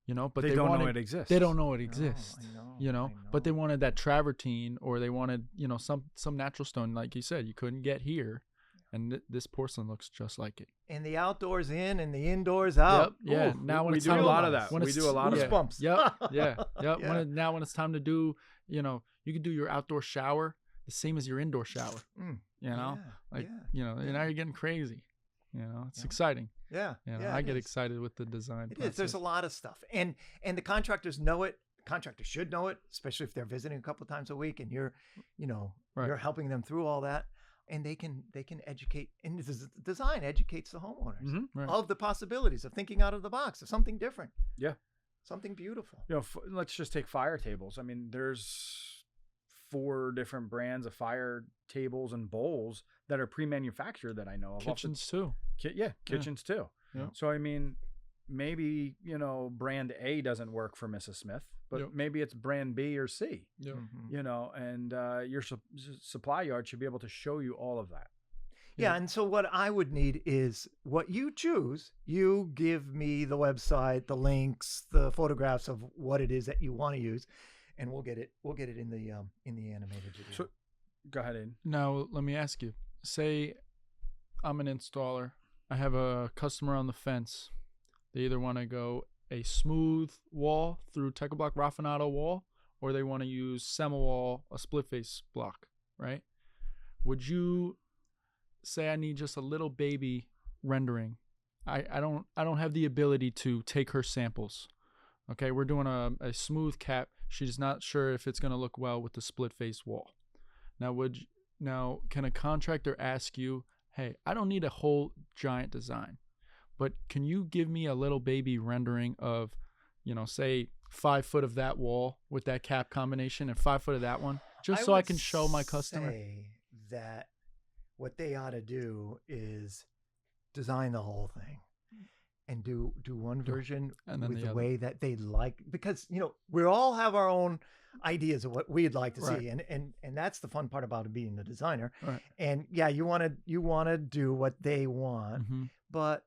but they don't know it exists. They don't know it exists, I know. but they wanted that travertine, or they wanted, some natural stone, like you said, you couldn't get here. And this porcelain looks just like it. And the outdoors in and the indoors out. Yep. Yeah. Ooh, now when we it's do a time, lot of that. when We it's- do a lot of that. goosebumps. Yep. Yeah. Yep. Yeah. Now when it's time to do, you can do your outdoor shower the same as your indoor shower. Mm. Now you're getting crazy. It's Yeah. exciting. Yeah. I it get is. excited with the design. It is. There's a lot of stuff, and the contractors know it. Contractors should know it, especially if they're visiting a couple of times a week, and you're helping them through all that, and they can educate. And the design educates the homeowners Mm-hmm. Right. of the possibilities of thinking out of the box, of something different. Yeah. Something beautiful. Let's just take fire tables. I mean, there's 4 different brands of fire tables and bowls that are pre-manufactured that I know of. Kitchens too. Kitchens too. Yeah. So I mean, maybe brand A doesn't work for Mrs. Smith, but Yep. maybe it's brand B or C. Yep. Mhm. And your supply yard should be able to show you all of that. Yeah, and so what I would need is what you choose. You give me the website, the links, the photographs of what it is that you want to use, and we'll get it. We'll get it in the animated video. So, go ahead, Aidan. Now let me ask you. Say I'm an installer. I have a customer on the fence. They either want to go a smooth wall through Techo Block Raffinato wall, or they want to use Semawall, a split face block, right? Would you say I need just a little baby rendering? I don't have the ability to take her samples. Okay, we're doing a smooth cap. She's not sure if it's going to look well with the split face wall. Now can a contractor ask you, "Hey, I don't need a whole giant design, but can you give me a little baby rendering of, say 5 foot of that wall with that cap combination and 5 foot of that one, just so I can show my customer?" Say that what they ought to do is design the whole thing and do one version and then with the the other. way that they like, because we all have our own ideas of what we'd like to Right. see, and that's the fun part about being the designer. Right. And yeah, you want to do what they want, Mm-hmm. but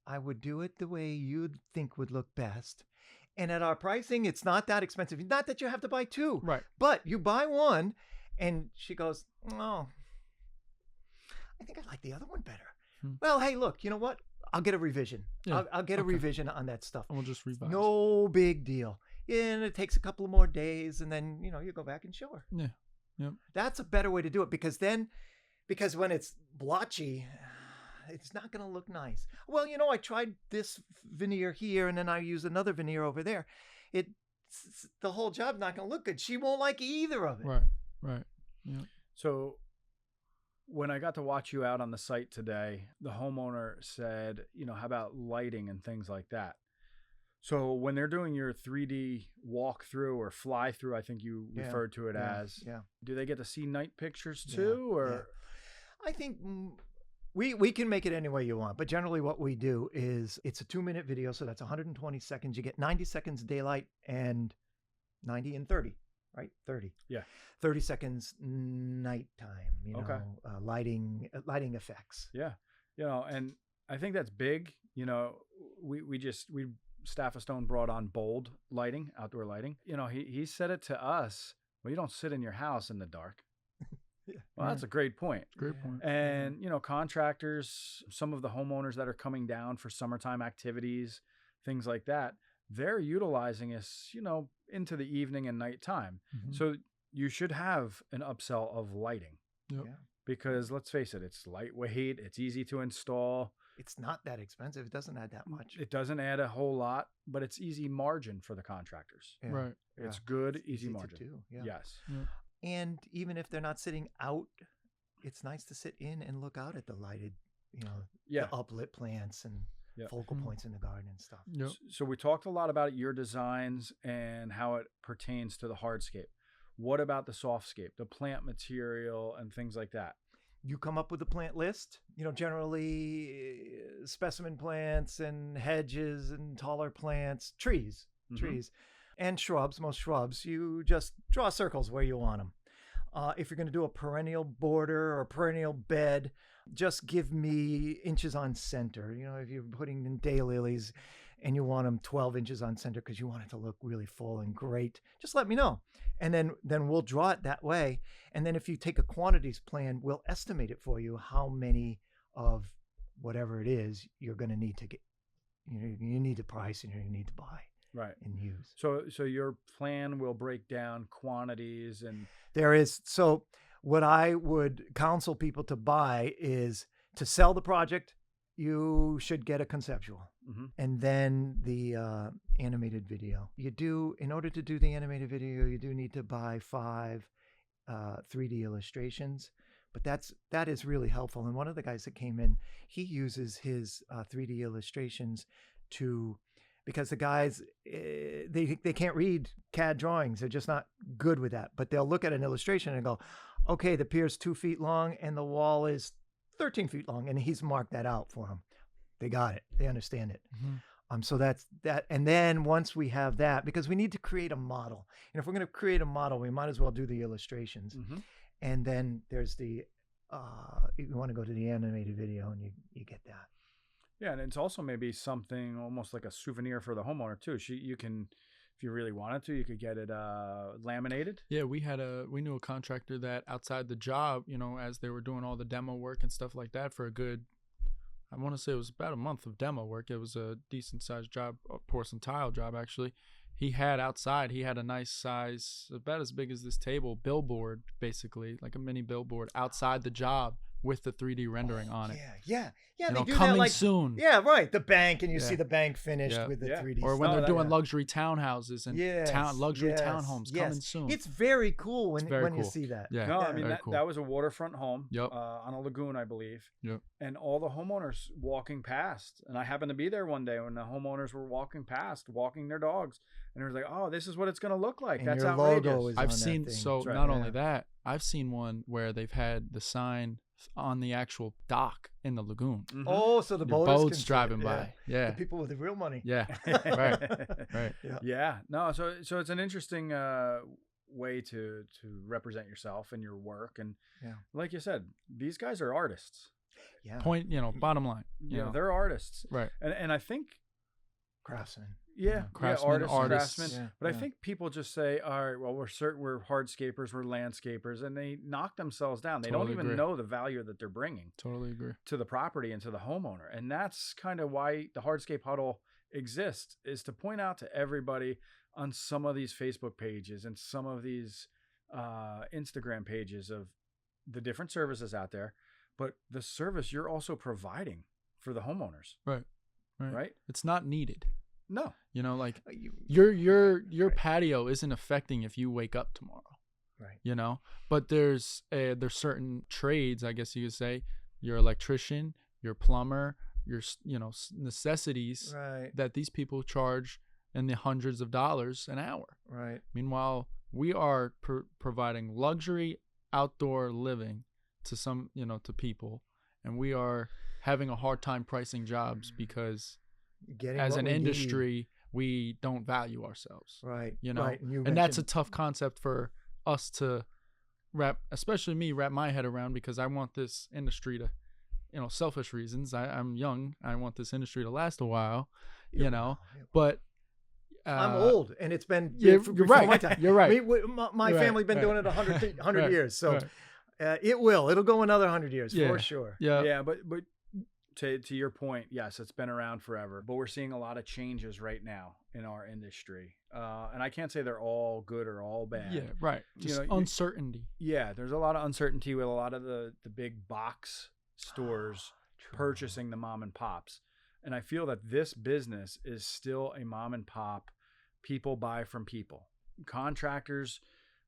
I would do it the way you'd think would look best. And at our pricing, it's not that expensive. Not that you have to buy 2, Right. but you buy one, and she goes, "Oh, I think I like the other one better." Well, hey, look, you know what? I'll get a revision. Yeah, I'll get a okay. revision on that stuff. And we'll just revise. No big deal. Yeah, and it takes a couple of more days, and then you go back and show her. Yeah. Yep. That's a better way to do it, because when it's blotchy, it's not going to look nice. Well, I tried this veneer here, and then I use another veneer over there. The whole job's not going to look good. She won't like either of it. Right. Yeah. So when I got to watch you out on the site today, the homeowner said, how about lighting and things like that? So when they're doing your 3D walkthrough or fly through, I think you referred to it as, do they get to see night pictures too? Or I think we can make it any way you want, but generally what we do is it's a 2-minute video, so that's 120 seconds. You get 90 seconds daylight and 90 and 30, right? 30. Yeah. 30 seconds nighttime, Okay. lighting effects. Yeah. And I think that's big. We Staffa Stone brought on bold lighting, outdoor lighting. He said it to us. Well, you don't sit in your house in the dark. Yeah. Well, that's a great point. Great point. And, contractors, some of the homeowners that are coming down for summertime activities, things like that, they're utilizing us, into the evening and nighttime. Mhm. So you should have an upsell of lighting. Yep. Yeah. Because let's face it, it's lightweight, it's easy to install. It's not that expensive. It doesn't add that much. It doesn't add a whole lot, but it's easy margin for the contractors. Yeah. Right. It's Yeah. good, It's easy to margin. do, yeah. Yes. And even if they're not sitting out, it's nice to sit in and look out at the lighted, Yeah. the uplit plants and Yeah. focal Mhm. points in the garden and stuff. Yep. So we talked a lot about your designs and how it pertains to the hardscape. What about the softscape, the plant material and things like that? You come up with a plant list, generally specimen plants and hedges and taller plants, trees, and shrubs, most shrubs. You just draw circles where you want them. If you're going to do a perennial border or perennial bed, just give me inches on center. If you're putting in daylilies and you want them 12 inches on center because you want it to look really full and great, just let me know. And then we'll draw it that way. And then if you take a quantities plan, we'll estimate it for you how many of whatever it is you're going to need to get. You need to price and you need to buy Right. and use. So your plan will break down quantities and There is. So what I would counsel people to buy is to sell the project, you should get a conceptual. And then the animated video. In order to do the animated video, you do need to buy 5 3D illustrations, but that is really helpful. And one of the guys that came in, he uses his 3D illustrations because the guys, they can't read CAD drawings. They're just not good with that, but they'll look at an illustration and go, okay, the pier's 2 feet long and the wall is 13 feet long. And he's marked that out for them. They got it. They understand it. So that's that. And then once we have that, because we need to create a model. And if we're going to create a model, we might as well do the illustrations. And then there's you want to go to the animated video and you get that. yeah, and it's also maybe something almost like a souvenir for the homeowner too. You can, if you really wanted to, you could get it laminated. Yeah, we knew a contractor that outside the job, as they were doing all the demo work and stuff like that for a good, I want to say it was about a month of demo work. It was a decent sized job, a porcelain tile job actually. He had a nice size, about as big as this table, billboard, basically, like a mini billboard outside the job with the 3D rendering on it. Yeah. They do coming that like soon. Yeah, right. The bank, and you Yeah. see the bank finished Yeah. with the Yeah. 3D. Or when stuff. they're doing luxury townhouses and luxury Yes, townhomes coming soon. It's very cool when very you cool. see that. Yeah. No, I mean very that, cool. that was a waterfront home Yep. on a lagoon, I believe. Yep. And all the homeowners walking past, and I happened to be there one day when the homeowners were walking past, walking their dogs, and it was like, oh, this is what it's going to look like. And That's your outrageous. logo is on I've that seen thing. so That's right. not Yeah. only that, I've seen one where they've had the sign on the actual dock in the lagoon. Oh, so the Your boats boats can driving sit, by. Yeah. The people with the real money. Yeah. Right. Yeah. Yeah. No, so it's an interesting way to represent yourself and your work, and like you said, these guys are artists. Yeah. Point, bottom line. You know, they're artists. Right. And I think Craftsmen. Craftsmen, artists. craftsmen. Yeah, But I think people just say, all right, well, we're hardscapers, we're landscapers, and they knock themselves down. They Totally don't even agree. know the value that they're bringing Totally agree. to the property and to the homeowner. And that's kind of why the Hardscape Huddle exists, is to point out to everybody on some of these Facebook pages and some of these Instagram pages of the different services out there, but the service you're also providing for the homeowners. Right? It's not needed. No. Like You- your Right. patio isn't affecting if you wake up tomorrow. Right. But there's certain trades, I guess you could say, your electrician, your plumber, your necessities Right. that these people charge in the hundreds of dollars an hour. Right. Meanwhile, we are providing luxury outdoor living to some, to people, and we are having a hard time pricing jobs because Getting as what an we need. industry, we don't value ourselves. Right. Right. You And that's a mentioned- tough concept for us to especially me, wrap my head around, because I want this industry to, selfish reasons. I'm young. I want this industry to last a while, but I'm old, and it's been You're before right. my time. You're right. My You're right, family been right. doing it 100 Right, years, so right. it'll go another 100 years Yeah. for sure. Yeah. But to your point, yes, it's been around forever, but we're seeing a lot of changes right now in our industry. And I can't say they're all good or all bad. Yeah, right. Just uncertainty. Yeah, there's a lot of uncertainty with a lot of the big box stores purchasing the mom and pops. And I feel that this business is still a mom and pop. People buy from people. Contractors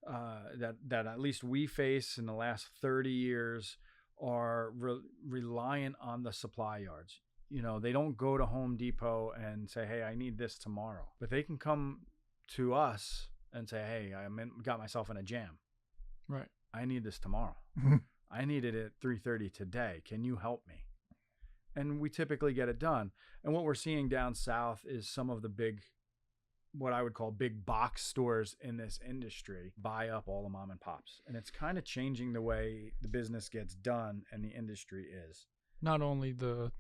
that at least we face in the last 30 years are reliant on the supply yards. You know, they don't go to Home Depot and say, hey, I need this tomorrow. But they can come to us and say, hey, got myself in a jam. Right. I need this tomorrow. I need it at 3:30 today. Can you help me? And we typically get it done. And what we're seeing down south is some of the big, what I would call big box stores in this industry buy up all the mom and pops. And it's kind of changing the way the business gets done and the industry is. Not only the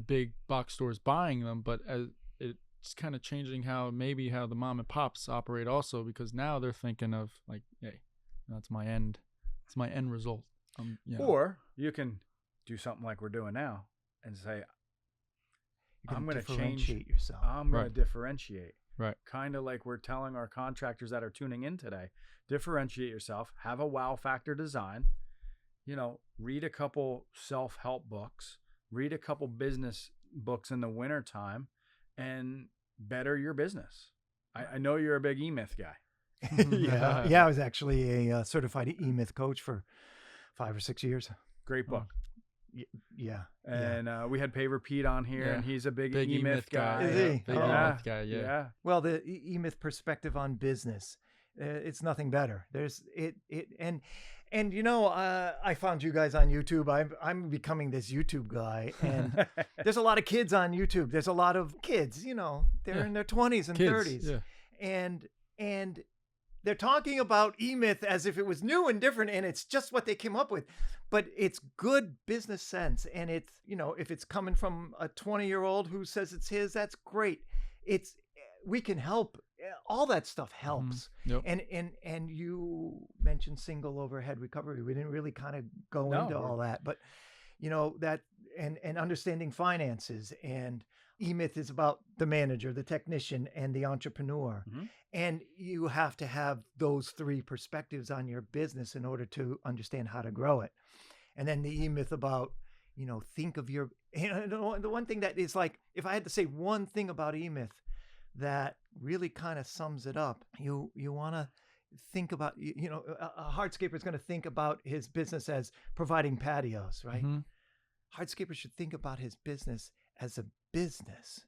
big box stores buying them, but it's kind of changing how the mom and pops operate also, because now they're thinking of like, hey, that's my end. It's my end result. Or you can do something like we're doing now and say, I'm going to differentiate yourself. I'm going to differentiate. Right. Kind of like we're telling our contractors that are tuning in today, differentiate yourself, have a wow factor design, read a couple self-help books, read a couple business books in the wintertime, and better your business. I know you're a big E-Myth guy. Yeah, I was actually a certified E-Myth coach for 5 or 6 years. Great book. Yeah. And we had Paver Pete on here, and he's a big E-Myth guy. Is he? Big E-Myth guy, yeah. Well, the E-Myth perspective on business, it's nothing better. There's and I found you guys on YouTube. I'm becoming this YouTube guy, and there's a lot of kids on YouTube. There's a lot of kids, they're in their 20s and 30s, and they're talking about E-Myth as if it was new and different, and it's just what they came up with. But it's good business sense, and it's, if it's coming from a 20-year-old who says it's his, that's great. We can help. All that stuff helps. Yep. And you mentioned single overhead recovery. We didn't really kind of go into all that, but that and understanding finances, and E-Myth is about the manager, the technician, and the entrepreneur. Mm-hmm. And you have to have those three perspectives on your business in order to understand how to grow it. And then the E-Myth about, think of your, the one thing that is like, if I had to say one thing about E-Myth that really kind of sums it up, you want to think about, a hardscaper is going to think about his business as providing patios, right? Mm-hmm. Hardscaper should think about his business as a business.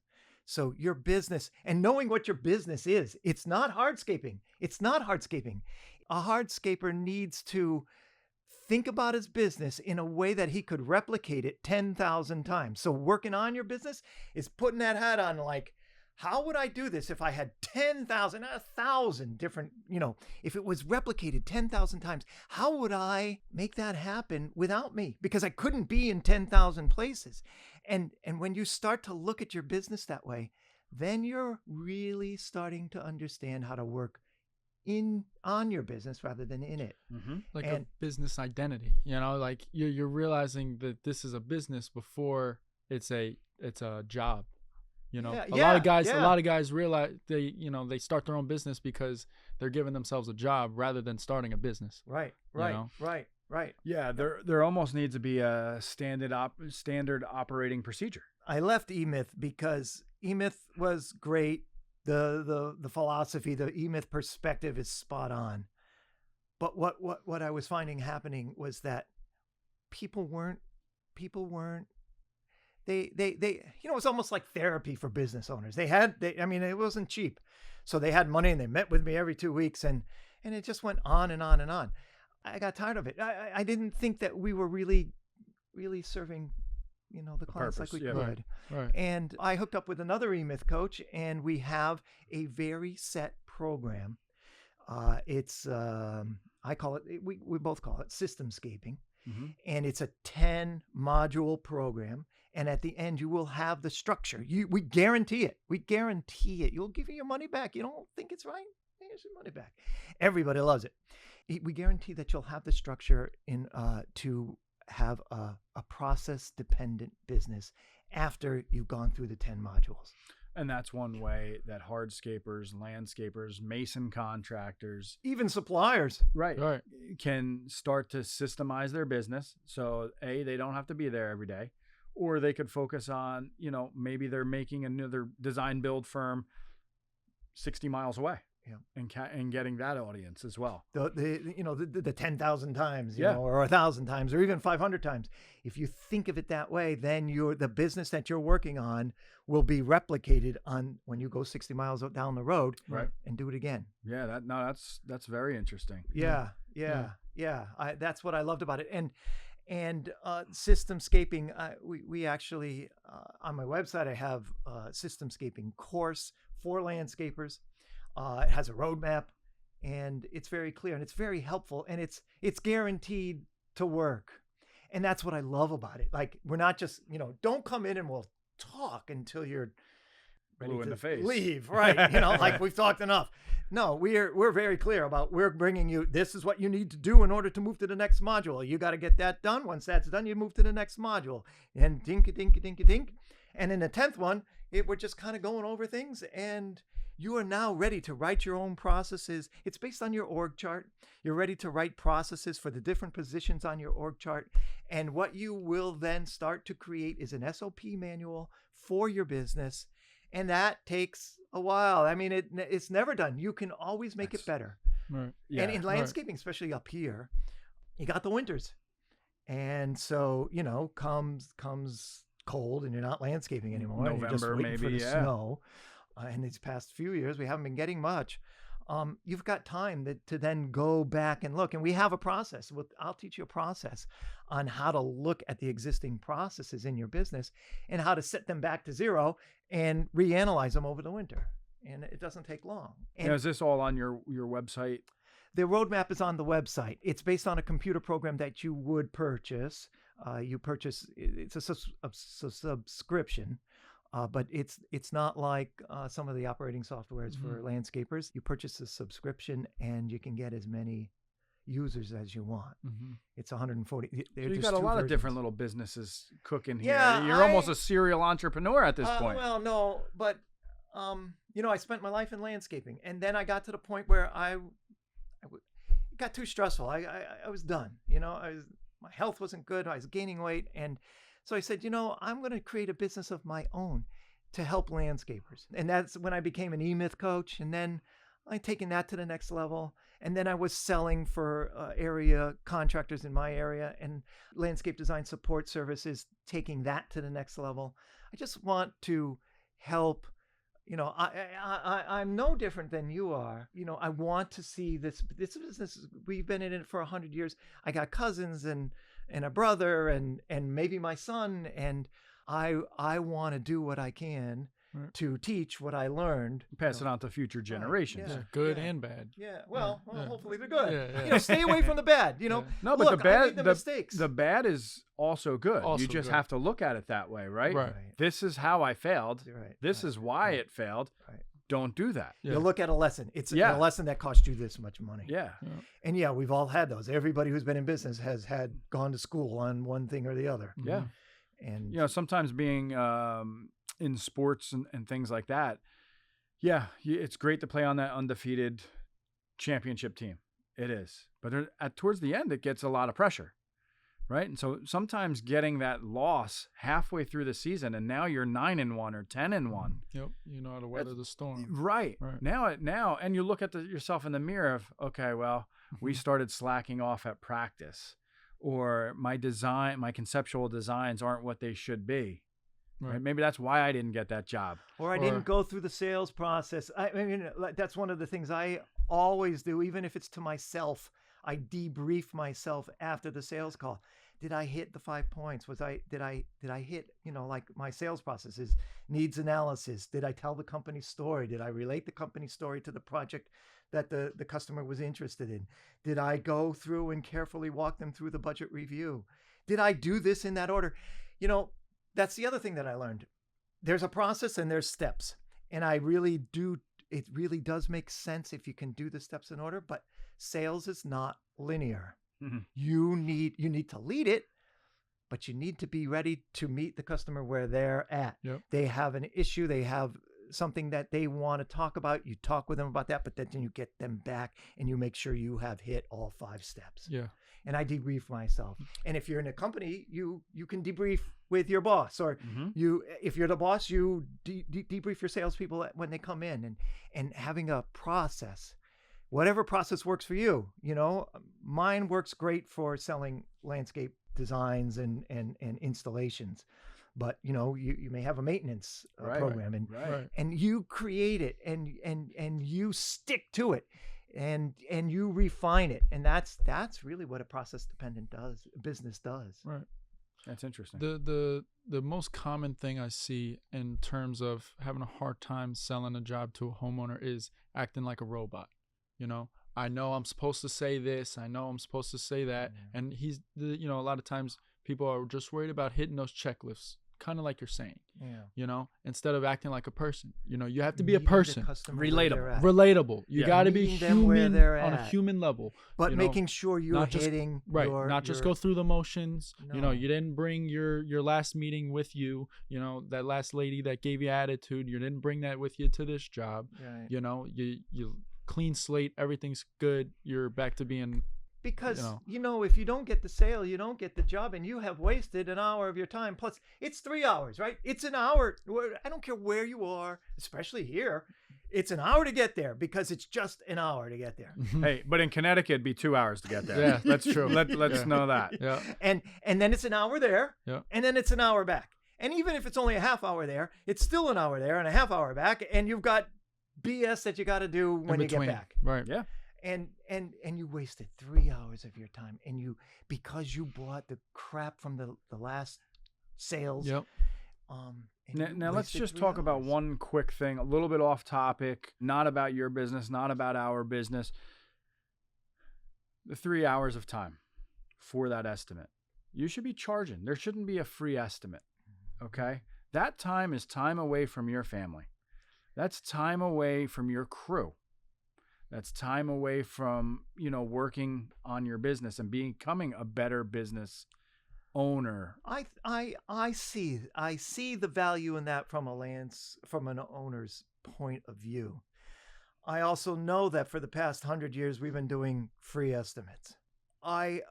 So your business, and knowing what your business is, it's not hardscaping. It's not hardscaping. A hardscaper needs to think about his business in a way that he could replicate it 10,000 times. So working on your business is putting that hat on, like, how would I do this if I had 10,000, 1,000 different, if it was replicated 10,000 times, how would I make that happen without me? Because I couldn't be in 10,000 places. And when you start to look at your business that way, then you're really starting to understand how to work on your business rather than in it. Mm-hmm. Like a business identity, like you're realizing that this is a business before it's a job. A lot of guys realize they start their own business because they're giving themselves a job rather than starting a business. Right. Yeah, there almost needs to be a standard operating procedure. I left E-Myth because E-Myth was great. The philosophy, the E-Myth perspective is spot on. But what I was finding happening was that people weren't they it was almost like therapy for business owners. It wasn't cheap. So they had money and they met with me every 2 weeks, and it just went on and on and on. I got tired of it. I didn't think that we were really serving, the clients like we could. Right. And I hooked up with another E-Myth coach, and we have a very set program. It's I call it, we both call it systemscaping. Mm-hmm. And it's a 10 module program. And at the end, you will have the structure. We guarantee it. We guarantee it. You'll give you your money back. You don't think it's right? Here's your money back. Everybody loves it. We guarantee that you'll have the structure to have a process-dependent business after you've gone through the 10 modules. And that's one way that hardscapers, landscapers, mason contractors, even suppliers, right, can start to systemize their business. So they don't have to be there every day, or they could focus on, maybe they're making another design build firm 60 miles away. Yeah. And getting that audience as well. The 10,000 times, Yeah. or 1,000 times, or even 500 times. If you think of it that way, then the business that you're working on will be replicated on when you go 60 miles down the road, right, and do it again. Yeah, that's very interesting. Yeah. That's what I loved about it. And systemscaping, we actually on my website I have a systemscaping course for landscapers. It has a roadmap, and it's very clear, and it's very helpful, and it's guaranteed to work. And that's what I love about it. Like, we're not just, don't come in and we'll talk until you're ready Blue in to the face. leave, right? Like, we've talked enough. No, we're very clear about, we're bringing you, this is what you need to do in order to move to the next module. You got to get that done. Once that's done, you move to the next module, and dink. And in the 10th one, we're just kind of going over things, and you are now ready to write your own processes. It's based on your org chart. You're ready to write processes for the different positions on your org chart. And what you will then start to create is an SOP manual for your business. And that takes a while. I mean, it's never done. You can always make it better. Right. Yeah, and in landscaping, especially up here, you got the winters. And so, comes cold and you're not landscaping anymore. November, and you're just waiting for maybe, the snow. And these past few years, we haven't been getting much. You've got time to then go back and look. And we have a process. I'll teach you a process on how to look at the existing processes in your business and how to set them back to zero and reanalyze them over the winter. And it doesn't take long. And is this all on your website? the roadmap is on the website. It's based on a computer program that you would purchase. It's a subscription. But it's not like some of the operating softwares for landscapers. You purchase a subscription and you can get as many users as you want. It's 140. So you got a lot of different little businesses cooking here. Yeah, You're almost a serial entrepreneur at this point. Well, no, but I spent my life in landscaping, and then I got to the point where it got too stressful. I was done. My health wasn't good. I was gaining weight, and so I said, I'm going to create a business of my own to help landscapers. And that's when I became an E-Myth coach. And then I taken that to the next level. And then I was selling for area contractors in my area and landscape design support services, taking that to the next level. I just want to help. I'm no different than you are. I want to see this business. We've been in it for 100 years. I got cousins and a brother and maybe my son, and I want to do what I can to teach what I learned. Pass it on to future generations. Yeah, good and bad. Yeah. Well, hopefully they're good. Yeah. Stay away from the bad. No, but look, the bad, I made the mistakes. The bad is also good. Also you just good. have to look at it that way, right? Right. This is how I failed. Right. This is why it failed. Right. Don't do that. Yeah. You look at a lesson. It's a lesson that cost you this much money. Yeah. And we've all had those. Everybody who's been in business has gone to school on one thing or the other. Yeah. And sometimes being in sports and things like that, it's great to play on that undefeated championship team. It is. But towards the end, it gets a lot of pressure, right? And so sometimes getting that loss halfway through the season, and now you're 9-1 or 10-1. Yep. You know how to weather the storm. Right. Now, and you look at yourself in the mirror of, okay, well, we started slacking off at practice, or my conceptual designs aren't what they should be. Right. Maybe that's why I didn't get that job. Or I didn't go through the sales process. I mean, that's one of the things I always do, even if it's to myself. I debrief myself after the sales call. Did I hit the 5 points? Did I hit, like my sales processes, needs analysis? Did I tell the company's story? Did I relate the company's story to the project that the customer was interested in? Did I go through and carefully walk them through the budget review? Did I do this in that order? That's the other thing that I learned. There's a process and there's steps. And it really does make sense if you can do the steps in order, but sales is not linear. Mm-hmm. You need to lead it, but you need to be ready to meet the customer where they're at. Yep. They have an issue. They have something that they want to talk about. You talk with them about that, but then you get them back and you make sure you have hit all 5 steps. Yeah. And I debrief myself. And if you're in a company, you can debrief with your boss, or Mhm. if you're the boss, you debrief your salespeople when they come in, and having a process, whatever process works for you. Mine works great for selling landscape designs and installations, but you may have a maintenance Right. program, and Right. and you create it, and you stick to it, and you refine it, and that's really what a process dependent business does. Right. That's interesting. The most common thing I see in terms of having a hard time selling a job to a homeowner is acting like a robot. I know I'm supposed to say this, I know I'm supposed to say that, and a lot of times people are just worried about hitting those checklists, kind of like you're saying. Instead of acting like a person. You have to be a person. Relatable. You got to be human on a human level. But making sure you're hitting not just go through the motions. No. You didn't bring your last meeting with you. That last lady that gave you attitude, you didn't bring that with you to this job. Right. You clean slate, everything's good. You're back to being. Because, if you don't get the sale, you don't get the job, and you have wasted an hour of your time. Plus, it's 3 hours, right? It's an hour. I don't care where you are, especially here. It's an hour to get there, because it's just an hour to get there. Hey, but in Connecticut, it'd be 2 hours to get there. Yeah, that's true. Let's know that. Yeah. And then it's an hour there, yeah. And then it's an hour back. And even if it's only a half hour there, it's still an hour there and a half hour back, and you've got BS that you got to do when you get back. Right. Yeah. And you wasted 3 hours of your time, and because you bought the crap from the last sales. Yep. Now let's just talk about one quick thing, a little bit off topic, not about your business, not about our business. The 3 hours of time for that estimate, you should be charging. There shouldn't be a free estimate. Okay. That time is time away from your family. That's time away from your crew. That's time away from, working on your business and becoming a better business owner. I see the value in that from an owner's point of view. I also know that for the past 100 years we've been doing free estimates. I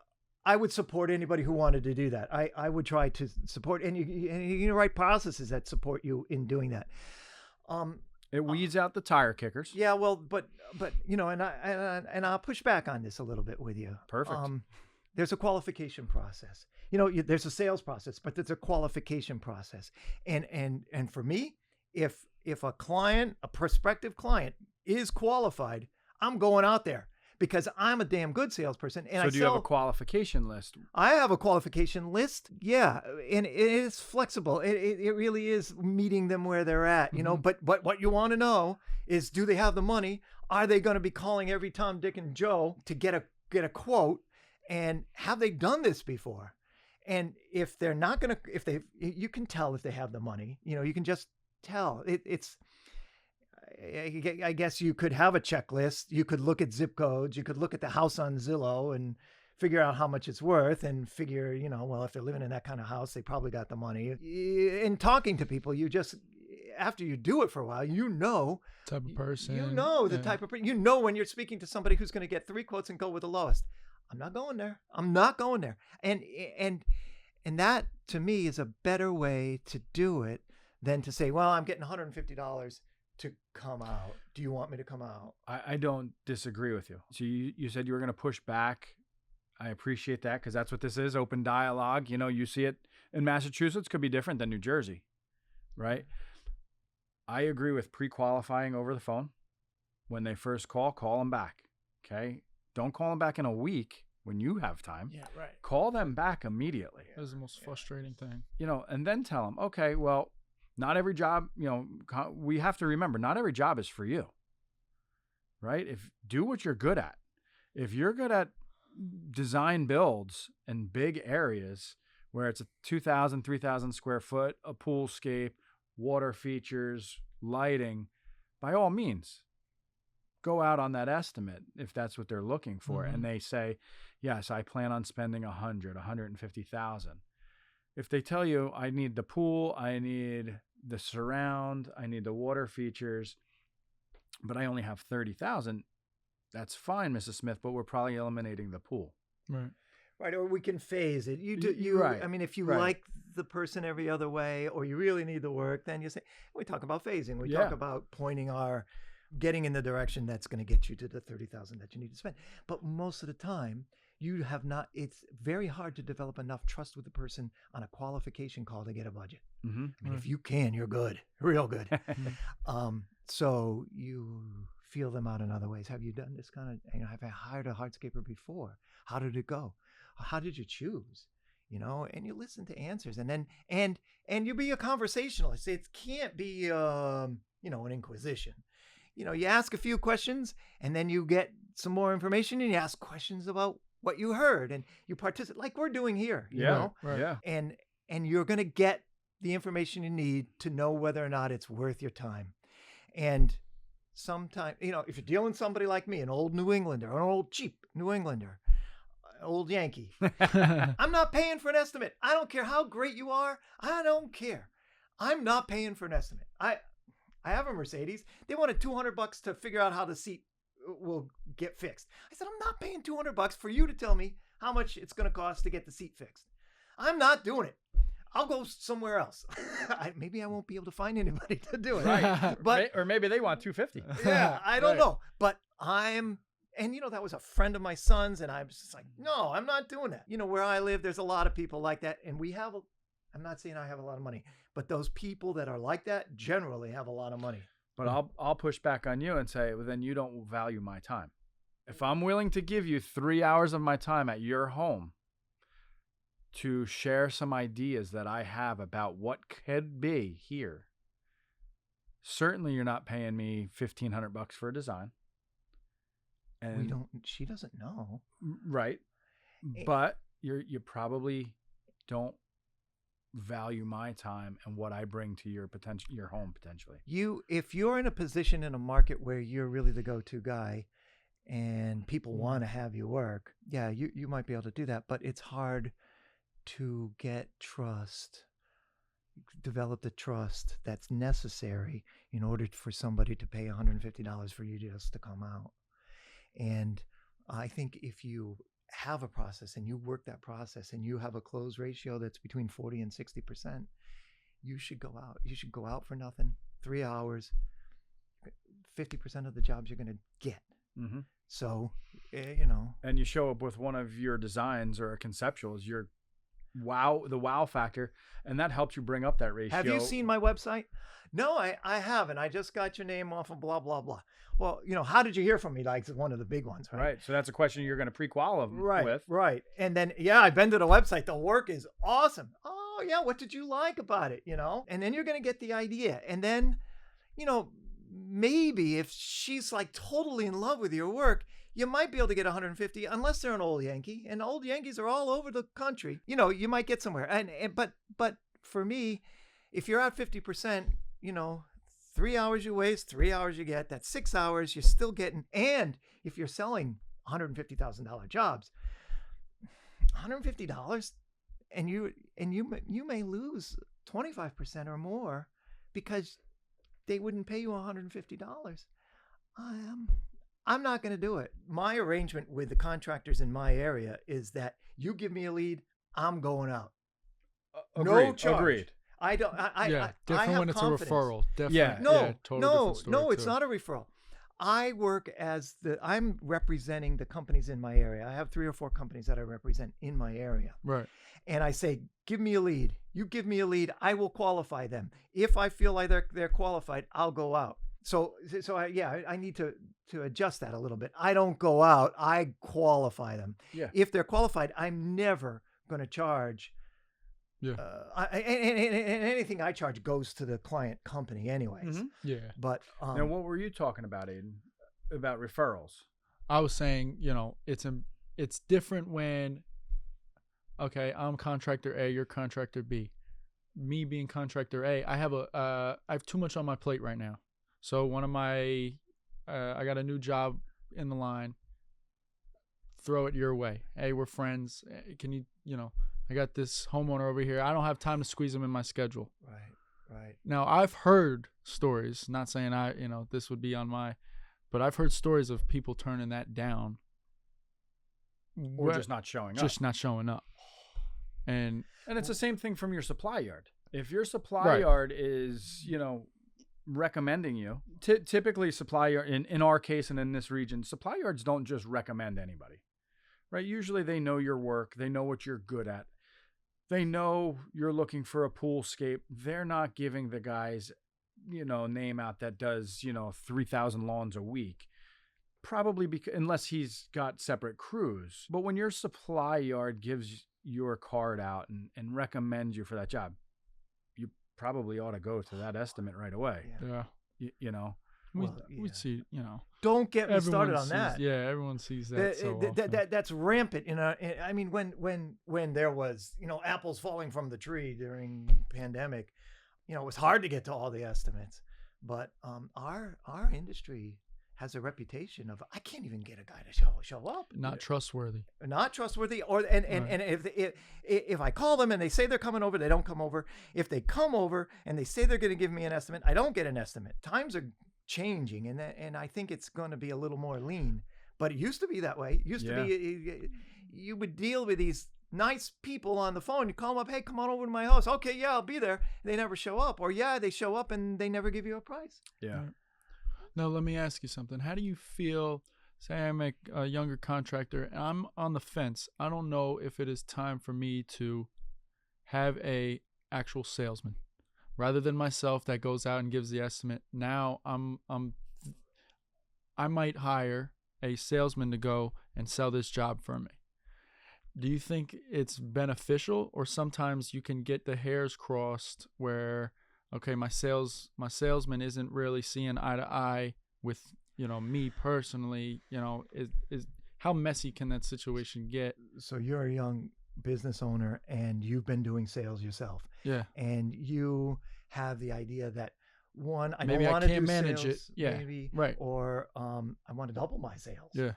would support anybody who wanted to do that. I would try to support, and you write processes that support you in doing that. It weeds out the tire kickers. Yeah, well, but and I'll push back on this a little bit with you. Perfect. There's a qualification process. There's a sales process, but there's a qualification process. And for me, if a prospective client is qualified, I'm going out there, because I'm a damn good salesperson. And so do you have a qualification list? I have a qualification list. Yeah. And it is flexible. It really is meeting them where they're at, but what you want to know is, do they have the money? Are they going to be calling every Tom, Dick, and Joe to get a quote? And have they done this before? And if they're not going to, you can tell if they have the money, you can just tell. I guess you could have a checklist. You could look at zip codes. You could look at the house on Zillow and figure out how much it's worth, and figure, well, if they're living in that kind of house, they probably got the money. In talking to people, after you do it for a while, type of person. The type of person. When you're speaking to somebody who's going to get 3 quotes and go with the lowest. I'm not going there. And that, to me, is a better way to do it than to say, well, I'm getting $150 to come out. Do you want me to come out? I don't disagree with you. So you said you were going to push back. I appreciate that, because that's what this is, open dialogue. You see it in Massachusetts, could be different than New Jersey, right? I agree with pre-qualifying over the phone. When they first call them back, okay? Don't call them back in a week when you have time. Yeah, right. Call them back immediately. That is the most frustrating thing. And then tell them, okay, well, not every job, we have to remember, not every job is for you, right? Do what you're good at. If you're good at design builds in big areas where it's a 2,000, 3,000 square foot, a poolscape, water features, lighting, by all means, go out on that estimate if that's what they're looking for. Mm-hmm. And they say, yes, I plan on spending 150,000. If they tell you, I need the pool, I need the surround, I need the water features, but I only have 30,000, that's fine, Mrs. Smith, but we're probably eliminating the pool. Right. Right, or we can phase it. Right. I mean, if you Right. like the person every other way, or you really need the work, then you say, we talk about phasing. We talk about getting in the direction that's going to get you to the 30,000 that you need to spend. But most of the time, you have not. It's very hard to develop enough trust with the person on a qualification call to get a budget. Mm-hmm. I mean, if you can, you're good, real good. So you feel them out in other ways. Have you done this kind of? Have I hired a hardscaper before? How did it go? How did you choose? And you listen to answers, and then and you be a conversationalist. It can't be an inquisition. You ask a few questions, and then you get some more information, and you ask questions about what you heard, and you participate like we're doing here. You know, Right. Yeah. and you're going to get the information you need to know whether or not it's worth your time. And sometimes, if you're dealing with somebody like me, an old New Englander, or an old cheap New Englander, old Yankee, I'm not paying for an estimate. I don't care how great you are. I don't care. I'm not paying for an estimate. I have a Mercedes. They wanted $200 to figure out how the seat will get fixed. I said, I'm not paying $200 for you to tell me how much it's going to cost to get the seat fixed. I'm not doing it. I'll go somewhere else. Maybe I won't be able to find anybody to do it. Right. But Or maybe they want $250. yeah, I don't Right. know. But and that was a friend of my son's, and I was just like, no, I'm not doing that. Where I live, there's a lot of people like that, and I'm not saying I have a lot of money, but those people that are like that generally have a lot of money. But I'll push back on you and say, well, then you don't value my time. If I'm willing to give you 3 hours of my time at your home to share some ideas that I have about what could be here, certainly you're not paying me $1,500 for a design. And She doesn't know. right. But you probably don't value my time and what I bring to your home potentially. If you're in a position in a market where you're really the go-to guy and people want to have you work, yeah, you might be able to do that, but it's hard to get trust, develop the trust that's necessary in order for somebody to pay $150 for you just to come out. And I think if you have a process and you work that process and you have a close ratio that's between 40 and 60%, you should go out. You should go out for nothing, 3 hours, 50% of the jobs you're going to get. Mm-hmm. So, And you show up with one of your designs or a conceptual is the wow factor, and that helps you bring up that ratio. Have you seen my website? No, I haven't. I just got your name off of blah, blah, blah. Well, how did you hear from me? Like one of the big ones, right? Right. So that's a question you're going to pre-qual them with. Right. And then, I've been to the website. The work is awesome. Oh, yeah. What did you like about it? And then you're going to get the idea. And then, maybe if she's like totally in love with your work, you might be able to get 150 unless they're an old Yankee. And old Yankees are all over the country. You might get somewhere. But for me, if you're at 50%, 3 hours you waste, 3 hours you get. That's 6 hours you're still getting. And if you're selling $150,000 jobs, $150, and you may lose 25% or more because they wouldn't pay you $150. I'm not going to do it. My arrangement with the contractors in my area is that you give me a lead, I'm going out. No charge. Agreed. I don't. Different have when it's confidence. a referral. Definitely. Yeah. No, story it's too. not a referral. I work I'm representing the companies in my area. I have 3 or 4 companies that I represent in my area. Right. And I say, give me a lead. You give me a lead, I will qualify them. If I feel like they're qualified, I'll go out. So I need to adjust that a little bit. I don't go out. I qualify them. Yeah. If they're qualified, I'm never going to charge. Yeah. And anything I charge goes to the client company anyways. Mm-hmm. Yeah. But Now, what were you talking about, Aidan? About referrals? I was saying, it's different when, okay, I'm contractor A, you're contractor B. Me being contractor A, I have too much on my plate right now. So one of my, I got a new job in the line. Throw it your way. Hey, we're friends. Can you, I got this homeowner over here. I don't have time to squeeze him in my schedule. Right. Now, I've heard stories, not saying this would be on my, but I've heard stories of people turning that down or just not showing up. Just not showing up. And it's the same thing from your supply yard. If your supply Right. yard is, recommending you, typically supply yard, in our case and in this region, supply yards don't just recommend anybody, right? Usually they know your work. They know what you're good at. They know you're looking for a poolscape. They're not giving the guys, name out that does, 3,000 lawns a week. Probably unless he's got separate crews. But when your supply yard gives your card out and recommends you for that job, you probably ought to go to that estimate right away. Yeah. We see, Don't get me started on sees, that. Yeah, everyone sees that. That's rampant. I mean, when there was, apples falling from the tree during pandemic, it was hard to get to all the estimates. But our industry has a reputation of, I can't even get a guy to show up. Not trustworthy. Or if I call them and they say they're coming over, they don't come over. If they come over and they say they're going to give me an estimate, I don't get an estimate. Times are changing, and I think it's going to be a little more lean. But it used to be that way. It used to be you would deal with these nice people on the phone. You call them up, hey, come on over to my house. Okay, yeah, I'll be there. They never show up. Or they show up and they never give you a price. Yeah. Right. Now, let me ask you something. How do you feel, say I'm a younger contractor, and I'm on the fence. I don't know if it is time for me to have a actual salesman rather than myself that goes out and gives the estimate. Now I might hire a salesman to go and sell this job for me. Do you think it's beneficial, or sometimes you can get the hairs crossed where, okay, my salesman isn't really seeing eye to eye with, me personally, is how messy can that situation get? So you're a young business owner and you've been doing sales yourself. Yeah. And you have the idea that, one, I maybe don't want I to can't do manage sales, it. Yeah. maybe, right. Or I want to double my sales. Yeah.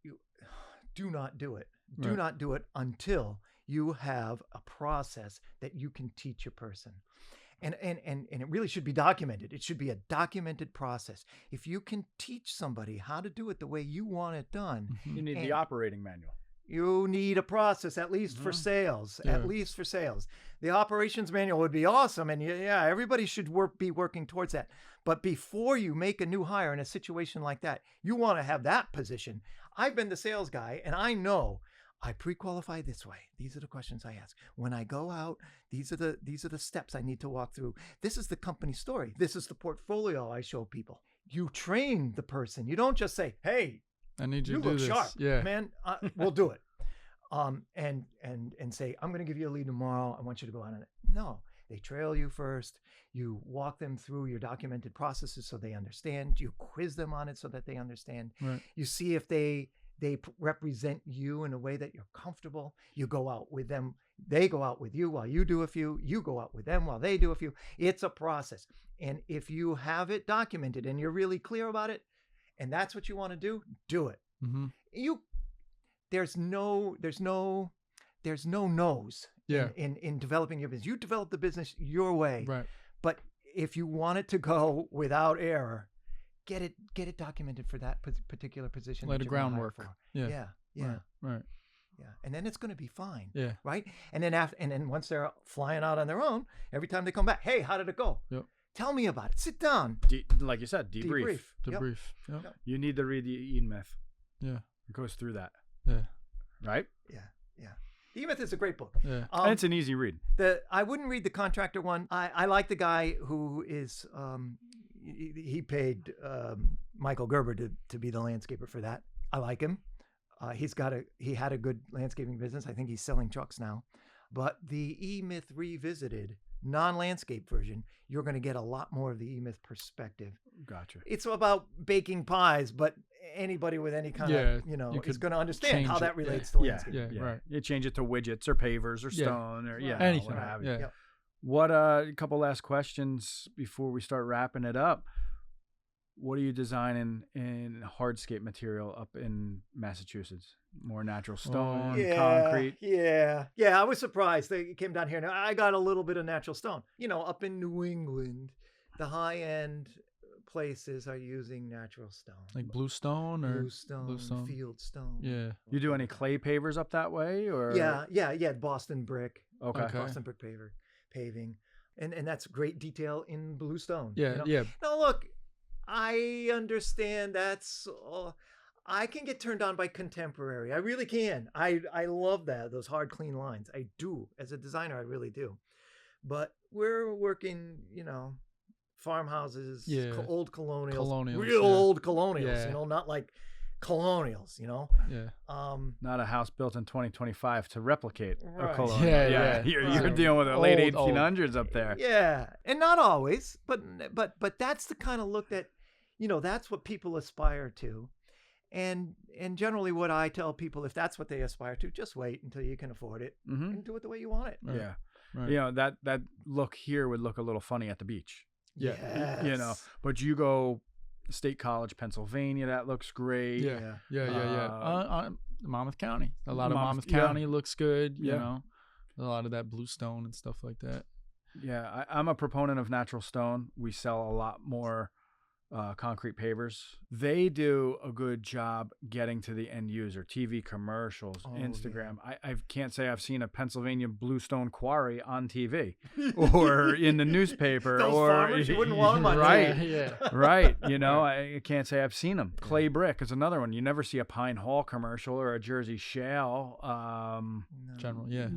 You do not do it. Do Right. not do it until you have a process that you can teach a person. And it really should be documented. It should be a documented process. If you can teach somebody how to do it the way you want it done, You need the operating manual. you need a process, at least for sales. Yeah. At least for sales. The operations manual would be awesome, and everybody should be working towards that. But before you make a new hire in a situation like that, you want to have that position. I've been the sales guy, and I know I pre-qualify this way. These are the questions I ask. When I go out, these are the steps I need to walk through. This is the company story. This is the portfolio I show people. You train the person. You don't just say, "Hey, I need you you to do look this. sharp, Yeah. man. We'll do it." And say, "I'm going to give you a lead tomorrow. I want you to go out on it." No, they trail you first. You walk them through your documented processes so they understand. You quiz them on it so that they understand. Right. You see if they represent you in a way that you're comfortable. You go out with them. They go out with you while you do a few. You go out with them while they do a few. It's a process. And if you have it documented and you're really clear about it, and that's what you want to do it. Mm-hmm. There's no no's Yeah. in developing your business. You develop the business your way. Right. But if you want it to go without error, get it documented for that particular position. Lay that the you're gonna hire groundwork. for. Yeah. Yeah. Right. Yeah. And then it's going to be fine. Yeah. Right. And then once they're flying out on their own, every time they come back, hey, how did it go? Yep. Tell me about it. Sit down. Like you said, debrief. Yep. Debrief. Yep. Yep. You need to read the E-Myth. Yeah. It goes through that. Yeah. Right? Yeah. The E-Myth is a great book. Yeah. And it's an easy read. I wouldn't read the contractor one. I like the guy who is he paid Michael Gerber to be the landscaper for that. I like him. He had a good landscaping business. I think he's selling trucks now. But the E-Myth Revisited non-landscape version, you're going to get a lot more of the E-Myth perspective. Gotcha. It's about baking pies, but anybody with any kind of, is going to understand how change that it. relates Yeah. to landscape. Yeah. Right. You change it to widgets or pavers or Yeah. stone or Anything. what have you. Yeah. Yep. What a couple last questions before we start wrapping it up. What are you designing in hardscape material up in Massachusetts? More natural stone, concrete? Yeah. I was surprised they came down here. Now, I got a little bit of natural stone. Up in New England, the high-end places are using natural stone. Like bluestone or Bluestone, field stone. Yeah. You do any clay pavers up that way, or? Yeah. Boston brick. Okay. Boston brick paving. And that's great detail in bluestone. Yeah, Now look, I understand that's I can get turned on by contemporary. I really can. I love those hard, clean lines. I do. As a designer, I really do. But we're working, farmhouses, old colonials, real old colonials, not like colonials, Yeah. Not a house built in 2025 to replicate a Right. colonial. Yeah. You're dealing with the late Old. 1800s up there. Yeah, and not always, but that's the kind of look that, that's what people aspire to, and generally what I tell people, if that's what they aspire to, just wait until you can afford it and do it the way you want it. Right. Yeah. Right. That look here would look a little funny at the beach. Yeah. Yes. But you go State College, Pennsylvania, that looks great. Yeah. Monmouth County. A lot of Monmouth County looks good. You know, a lot of that bluestone and stuff like that. Yeah, I'm a proponent of natural stone. We sell a lot more concrete pavers. They do a good job getting to the end user. TV commercials, Instagram. Yeah. I can't say I've seen a Pennsylvania bluestone quarry on TV or in the newspaper. Those or farmers, you wouldn't want them on right, Yeah. right. I can't say I've seen them. Clay brick is another one. You never see a Pine Hall commercial or a Jersey Shale. General, yeah.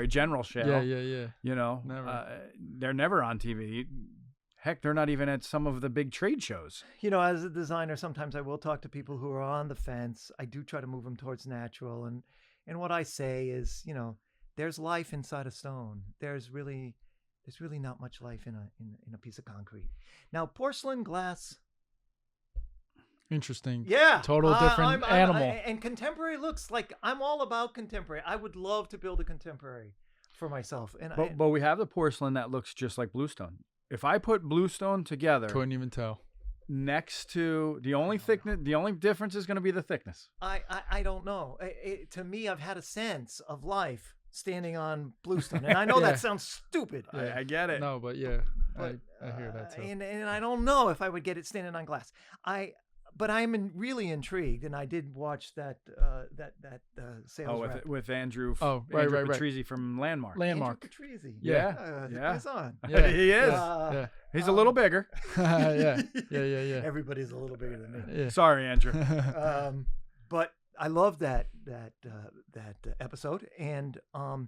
General Shale. Yeah. Never. They're never on TV. Heck, they're not even at some of the big trade shows. As a designer, sometimes I will talk to people who are on the fence. I do try to move them towards natural. And what I say is, there's life inside a stone. There's really not much life in a piece of concrete. Now, porcelain, glass. Interesting. Yeah. Total different animal. And contemporary looks like I'm all about contemporary. I would love to build a contemporary for myself. But we have the porcelain that looks just like bluestone. If I put bluestone together, Couldn't even tell. next to the only thickness, the only difference is going to be the thickness. I don't know. To me, I've had a sense of life standing on bluestone, and I know that sounds stupid. I get it. No, but yeah, But, I hear that too. And I don't know if I would get it standing on glass. But I'm really intrigued, and I did watch that sales rep. with Andrew. Right. Patrizzi from Landmark. Andrew Patrizzi. Yeah. He's on. Yeah. He is. He's a little bigger. Yeah. Everybody's a little bigger than me. Yeah. Sorry, Andrew. But I love that episode, and I,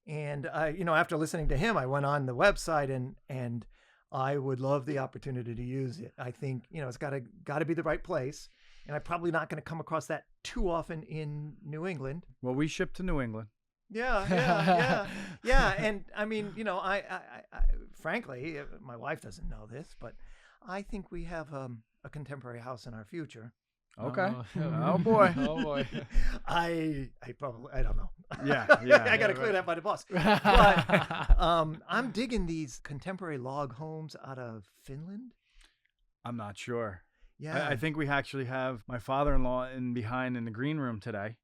after listening to him, I went on the website and I would love the opportunity to use it. I think it's got to be the right place, and I'm probably not going to come across that too often in New England. Well, we ship to New England. Yeah. And I mean, I frankly, my wife doesn't know this, but I think we have a contemporary house in our future. Okay. Oh boy. Oh boy. I don't know. Yeah. I got to clear that by the boss. But I'm digging these contemporary log homes out of Finland. I'm not sure. Yeah. I think we actually have my father-in-law in the green room today,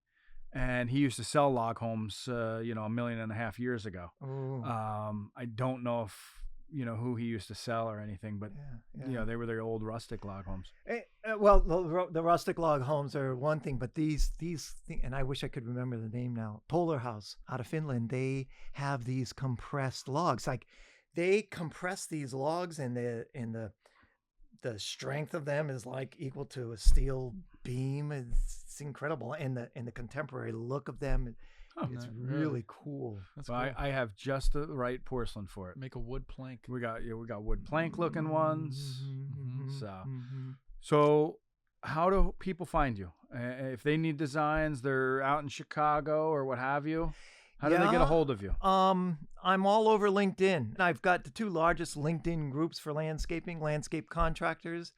and he used to sell log homes, 1.5 million years ago. Ooh. I don't know if who he used to sell or anything, but they were the old rustic log homes. Well, the rustic log homes are one thing, but these and I wish I could remember the name now. Polar House out of Finland, they have these compressed logs. Like they compress these logs, and the strength of them is like equal to a steel beam. It's incredible, and the contemporary look of them. It's really cool. That's Well, cool. I have just the right porcelain for it. Make a wood plank. We got wood plank looking ones. Mm-hmm. So how do people find you if they need designs? They're out in Chicago or what have you. How do they get a hold of you? I'm all over LinkedIn. I've got the two largest LinkedIn groups for landscaping: landscape contractors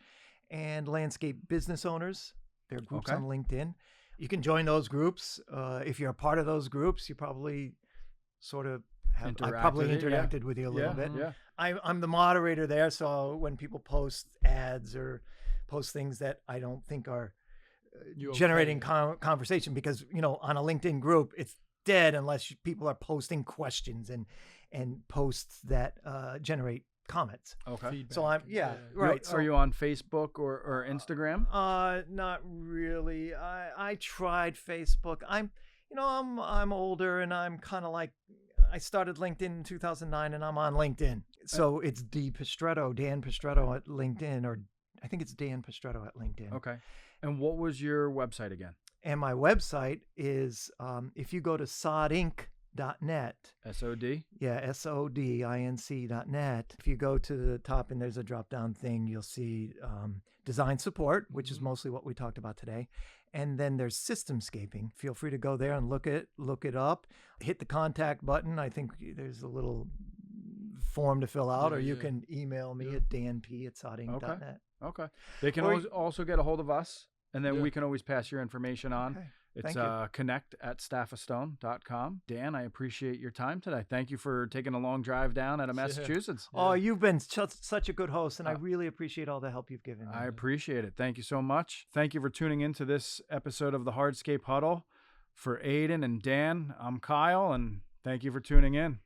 and landscape business owners. They're groups on LinkedIn. You can join those groups. If you're a part of those groups, you probably sort of have. I probably interacted with you a little bit. Yeah. I'm the moderator there, so when people post ads or post things that I don't think are generating conversation, because on a LinkedIn group it's dead unless people are posting questions and posts that generate comments. Okay. Feedback. So I'm right. Are you on Facebook or Instagram? Not really. I tried Facebook. I'm older, and I'm kind of like, I started LinkedIn in 2009, and I'm on LinkedIn. So it's Dan Pestretto at LinkedIn, or I think it's Dan Pestretto at LinkedIn. Okay. And what was your website again? And my website is, if you go to sodinc.net. SOD? Yeah, SODINC.net. If you go to the top and there's a drop-down thing, you'll see design support, which is mostly what we talked about today. And then there's systemscaping. Feel free to go there and look it up. Hit the contact button. I think there's a little form to fill out, or you can email me at danp@sodinc.net. Okay. They can also get a hold of us, and then we can always pass your information on. Okay. It's connect@staffastone.com. Dan, I appreciate your time today. Thank you for taking a long drive down out of Massachusetts. Oh, you've been such a good host, and I really appreciate all the help you've given me. I appreciate it. Thank you so much. Thank you for tuning into this episode of the Hardscape Huddle. For Aidan and Dan, I'm Kyle, and thank you for tuning in.